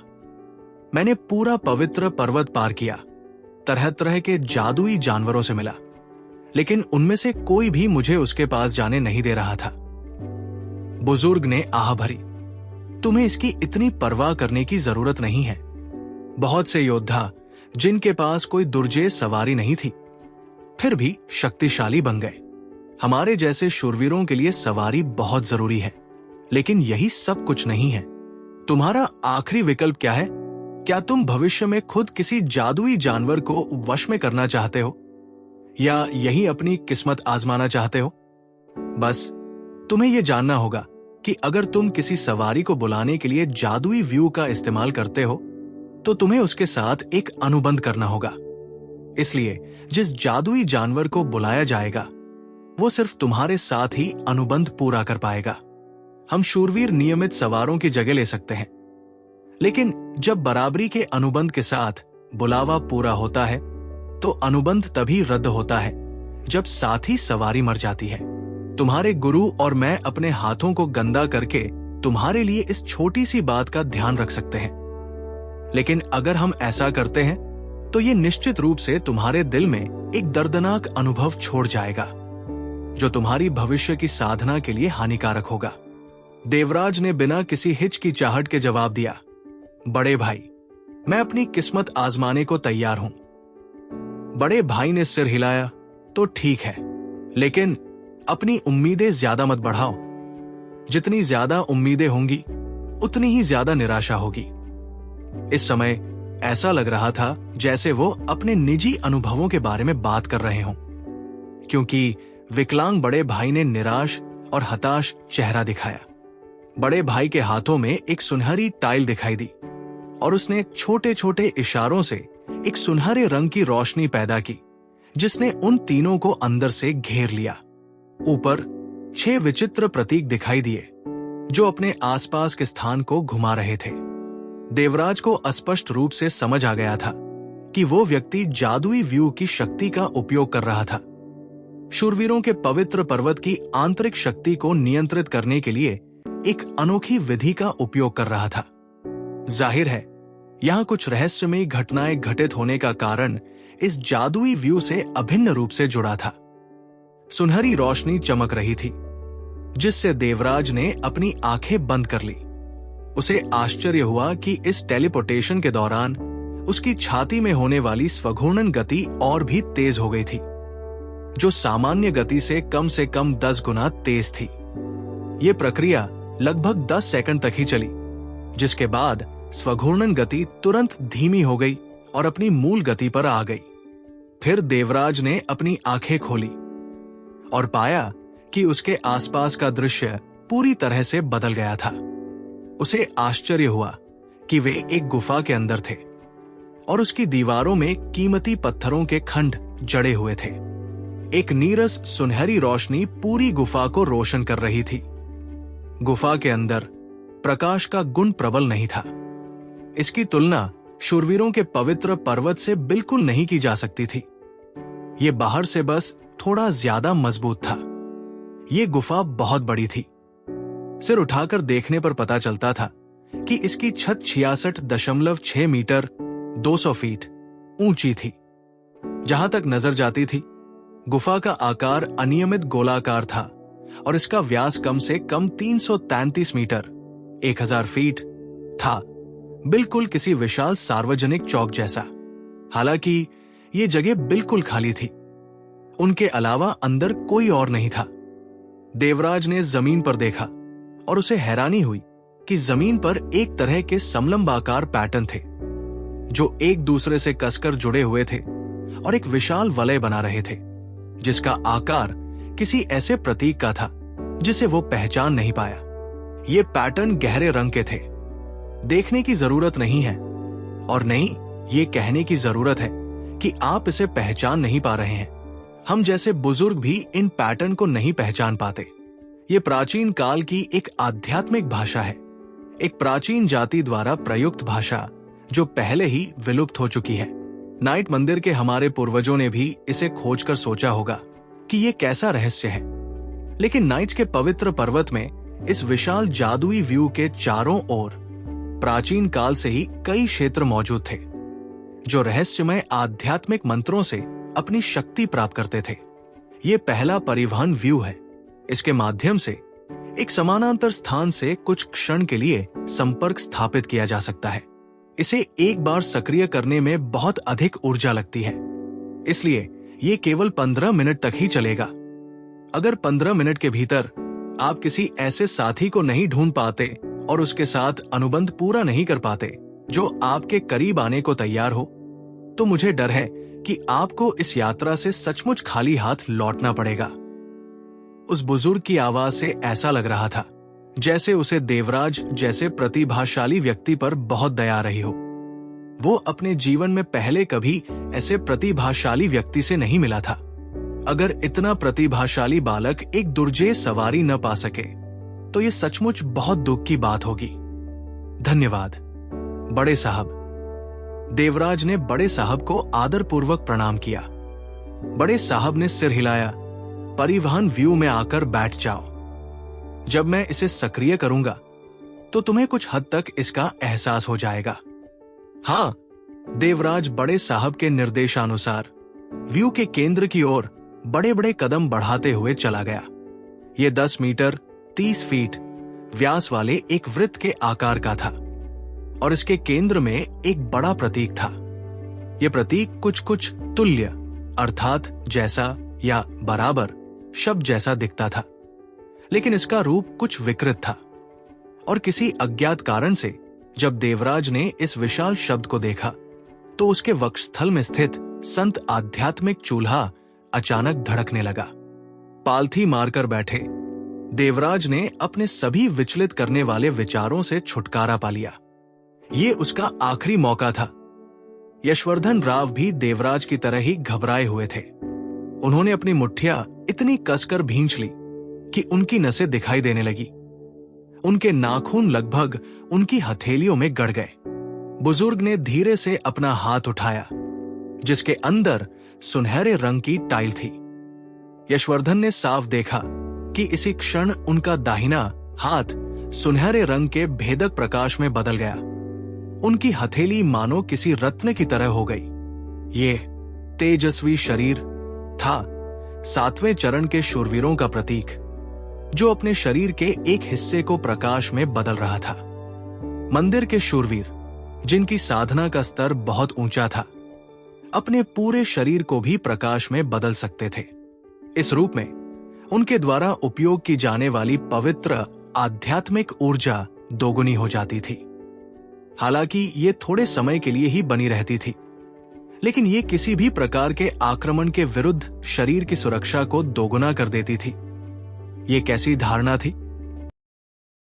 मैंने पूरा पवित्र पर्वत पार किया, तरह तरह के जादुई जानवरों से मिला, लेकिन उनमें से कोई भी मुझे उसके पास जाने नहीं दे रहा था। बुजुर्ग ने आह भरी, तुम्हें इसकी इतनी परवाह करने की जरूरत नहीं है। बहुत से योद्धा जिनके पास कोई दुर्जेय सवारी नहीं थी, फिर भी शक्तिशाली बन गए। हमारे जैसे शूरवीरों के लिए सवारी बहुत जरूरी है, लेकिन यही सब कुछ नहीं है। तुम्हारा आखिरी विकल्प क्या है? क्या तुम भविष्य में खुद किसी जादुई जानवर को वश में करना चाहते हो, या यही अपनी किस्मत आजमाना चाहते हो? बस तुम्हें यह जानना होगा कि अगर तुम किसी सवारी को बुलाने के लिए जादुई व्यू का इस्तेमाल करते हो, तो तुम्हें उसके साथ एक अनुबंध करना होगा। इसलिए जिस जादुई जानवर को बुलाया जाएगा, वो सिर्फ तुम्हारे साथ ही अनुबंध पूरा कर पाएगा। हम शूरवीर नियमित सवारों की जगह ले सकते हैं, लेकिन जब बराबरी के अनुबंध के साथ बुलावा पूरा होता है, तो अनुबंध तभी रद्द होता है जब साथी सवारी मर जाती है। तुम्हारे गुरु और मैं अपने हाथों को गंदा करके तुम्हारे लिए इस छोटी सी बात का ध्यान रख सकते हैं, लेकिन अगर हम ऐसा करते हैं तो ये निश्चित रूप से तुम्हारे दिल में एक दर्दनाक अनुभव छोड़ जाएगा, जो तुम्हारी भविष्य की साधना के लिए हानिकारक होगा। देवराज ने बिना किसी हिचकिचाहट के जवाब दिया, बड़े भाई, मैं अपनी किस्मत आजमाने को तैयार हूं। बड़े भाई ने सिर हिलाया, तो ठीक है, लेकिन अपनी उम्मीदें ज्यादा मत बढ़ाओ। जितनी ज्यादा उम्मीदें होंगी, उतनी ही ज्यादा निराशा होगी। इस समय ऐसा लग रहा था जैसे वो अपने निजी अनुभवों के बारे में बात कर रहे हों, क्योंकि विकलांग बड़े भाई ने निराश और हताश चेहरा दिखाया। बड़े भाई के हाथों में एक सुनहरी टाइल दिखाई दी और उसने छोटे छोटे इशारों से एक सुनहरे रंग की रोशनी पैदा की, जिसने उन तीनों को अंदर से घेर लिया। ऊपर 6 विचित्र प्रतीक दिखाई दिए, जो अपने आसपास के स्थान को घुमा रहे थे। देवराज को स्पष्ट रूप से समझ आ गया था कि वो व्यक्ति जादुई व्यू की शक्ति का उपयोग कर रहा था। शूरवीरों के पवित्र पर्वत की आंतरिक शक्ति को नियंत्रित करने के लिए एक अनोखी विधि का उपयोग कर रहा था। जाहिर है, यहां कुछ रहस्यमयी घटनाएं घटित होने का कारण इस जादुई व्यू से अभिन्न रूप से जुड़ा था। सुनहरी रोशनी चमक रही थी, जिससे देवराज ने अपनी आंखें बंद कर ली। उसे आश्चर्य हुआ कि इस टेलीपोर्टेशन के दौरान उसकी छाती में होने वाली स्वघूर्णन गति और भी तेज हो गई थी, जो सामान्य गति से कम 10 गुना तेज थी। यह प्रक्रिया लगभग 10 सेकंड तक ही चली, जिसके बाद स्वघूर्णन गति तुरंत धीमी हो गई और अपनी मूल गति पर आ गई। फिर देवराज ने अपनी आंखें खोली और पाया कि उसके आसपास का दृश्य पूरी तरह से बदल गया था। उसे आश्चर्य हुआ कि वे एक गुफा के अंदर थे और उसकी दीवारों में कीमती पत्थरों के खंड जड़े हुए थे। एक नीरस सुनहरी रोशनी पूरी गुफा को रोशन कर रही थी। गुफा के अंदर प्रकाश का गुण प्रबल नहीं था। इसकी तुलना शूरवीरों के पवित्र पर्वत से बिल्कुल नहीं की जा सकती थी। यह बाहर से बस थोड़ा ज्यादा मजबूत था। यह गुफा बहुत बड़ी थी। सिर उठाकर देखने पर पता चलता था कि इसकी छत 66.6 मीटर 200 फीट ऊंची थी। जहां तक नजर जाती थी, गुफा का आकार अनियमित गोलाकार था और इसका व्यास कम से कम 333 मीटर 1000 फीट था, बिल्कुल किसी विशाल सार्वजनिक चौक जैसा। हालांकि यह जगह बिल्कुल खाली थी। उनके अलावा अंदर कोई और नहीं था। देवराज ने जमीन पर देखा और उसे हैरानी हुई कि जमीन पर एक तरह के समलंबाकार पैटर्न थे, जो एक दूसरे से कसकर जुड़े हुए थे और एक विशाल वलय बना रहे थे, जिसका आकार किसी ऐसे प्रतीक का था जिसे वो पहचान नहीं पाया। ये पैटर्न गहरे रंग के थे। देखने की जरूरत नहीं है और नहीं ये कहने की जरूरत है कि आप इसे पहचान नहीं पा रहे हैं। हम जैसे बुजुर्ग भी इन पैटर्न को नहीं पहचान पाते। ये प्राचीन काल की एक आध्यात्मिक भाषा है, एक प्राचीन जाति द्वारा प्रयुक्त भाषा जो पहले ही विलुप्त हो चुकी है। नाइट मंदिर के हमारे पूर्वजों ने भी इसे खोजकर सोचा होगा कि ये कैसा रहस्य है, लेकिन नाइट्स के पवित्र पर्वत में इस विशाल जादुई व्यू के चारों ओर प्राचीन काल से ही कई क्षेत्र मौजूद थे, जो रहस्यमय आध्यात्मिक मंत्रों से अपनी शक्ति प्राप्त करते थे। ये पहला परिवहन व्यू है। इसके माध्यम से एक समानांतर स्थान से कुछ क्षण के लिए संपर्क स्थापित किया जा सकता है। इसे एक बार सक्रिय करने में बहुत अधिक ऊर्जा लगती है, इसलिए ये केवल 15 मिनट तक ही चलेगा। अगर 15 मिनट के भीतर आप किसी ऐसे साथी को नहीं ढूंढ पाते और उसके साथ अनुबंध पूरा नहीं कर पाते जो आपके करीब आने को तैयार हो, तो मुझे डर है कि आपको इस यात्रा से सचमुच खाली हाथ लौटना पड़ेगा। उस बुजुर्ग की आवाज से ऐसा लग रहा था जैसे उसे देवराज जैसे प्रतिभाशाली व्यक्ति पर बहुत दया रही हो। वो अपने जीवन में पहले कभी ऐसे प्रतिभाशाली व्यक्ति से नहीं मिला था। अगर इतना प्रतिभाशाली बालक एक दुर्जेय सवारी न पा सके तो ये सचमुच बहुत दुख की बात होगी। धन्यवाद बड़े साहब। देवराज ने बड़े साहब को आदरपूर्वक प्रणाम किया। बड़े साहब ने सिर हिलाया। परिवहन व्यू में आकर बैठ जाओ। जब मैं इसे सक्रिय करूंगा तो तुम्हें कुछ हद तक इसका एहसास हो जाएगा। हाँ, देवराज बड़े साहब के निर्देशानुसार व्यू के केंद्र की ओर बड़े बड़े कदम बढ़ाते हुए चला गया। यह 10 मीटर 30 फीट व्यास वाले एक वृत्त के आकार का था और इसके केंद्र में एक बड़ा प्रतीक था। यह प्रतीक कुछ तुल्य अर्थात जैसा या बराबर शब्द जैसा दिखता था, लेकिन इसका रूप कुछ विकृत था और किसी अज्ञात कारण से जब देवराज ने इस विशाल शब्द को देखा तो उसके वक्षस्थल में स्थित संत आध्यात्मिक चूल्हा अचानक धड़कने लगा। पालथी मारकर बैठे देवराज ने अपने सभी विचलित करने वाले विचारों से छुटकारा पा लिया। ये उसका आखिरी मौका था। यशवर्धन राव भी देवराज की तरह ही घबराए हुए थे। उन्होंने अपनी मुट्ठियां इतनी कसकर भींच ली कि उनकी नसें दिखाई देने लगी। उनके नाखून लगभग उनकी हथेलियों में गड़ गए। बुजुर्ग ने धीरे से अपना हाथ उठाया जिसके अंदर सुनहरे रंग की टाइल थी। यशवर्धन ने साफ देखा कि इसी क्षण उनका दाहिना हाथ सुनहरे रंग के भेदक प्रकाश में बदल गया। उनकी हथेली मानो किसी रत्न की तरह हो गई। ये तेजस्वी शरीर था 7वें चरण के शूरवीरों का प्रतीक, जो अपने शरीर के एक हिस्से को प्रकाश में बदल रहा था। मंदिर के शूरवीर, जिनकी साधना का स्तर बहुत ऊंचा था, अपने पूरे शरीर को भी प्रकाश में बदल सकते थे। इस रूप में उनके द्वारा उपयोग की जाने वाली पवित्र आध्यात्मिक ऊर्जा दोगुनी हो जाती थी। हालांकि ये थोड़े समय के लिए ही बनी रहती थी, लेकिन ये किसी भी प्रकार के आक्रमण के विरुद्ध शरीर की सुरक्षा को दोगुना कर देती थी। ये कैसी धारणा थी?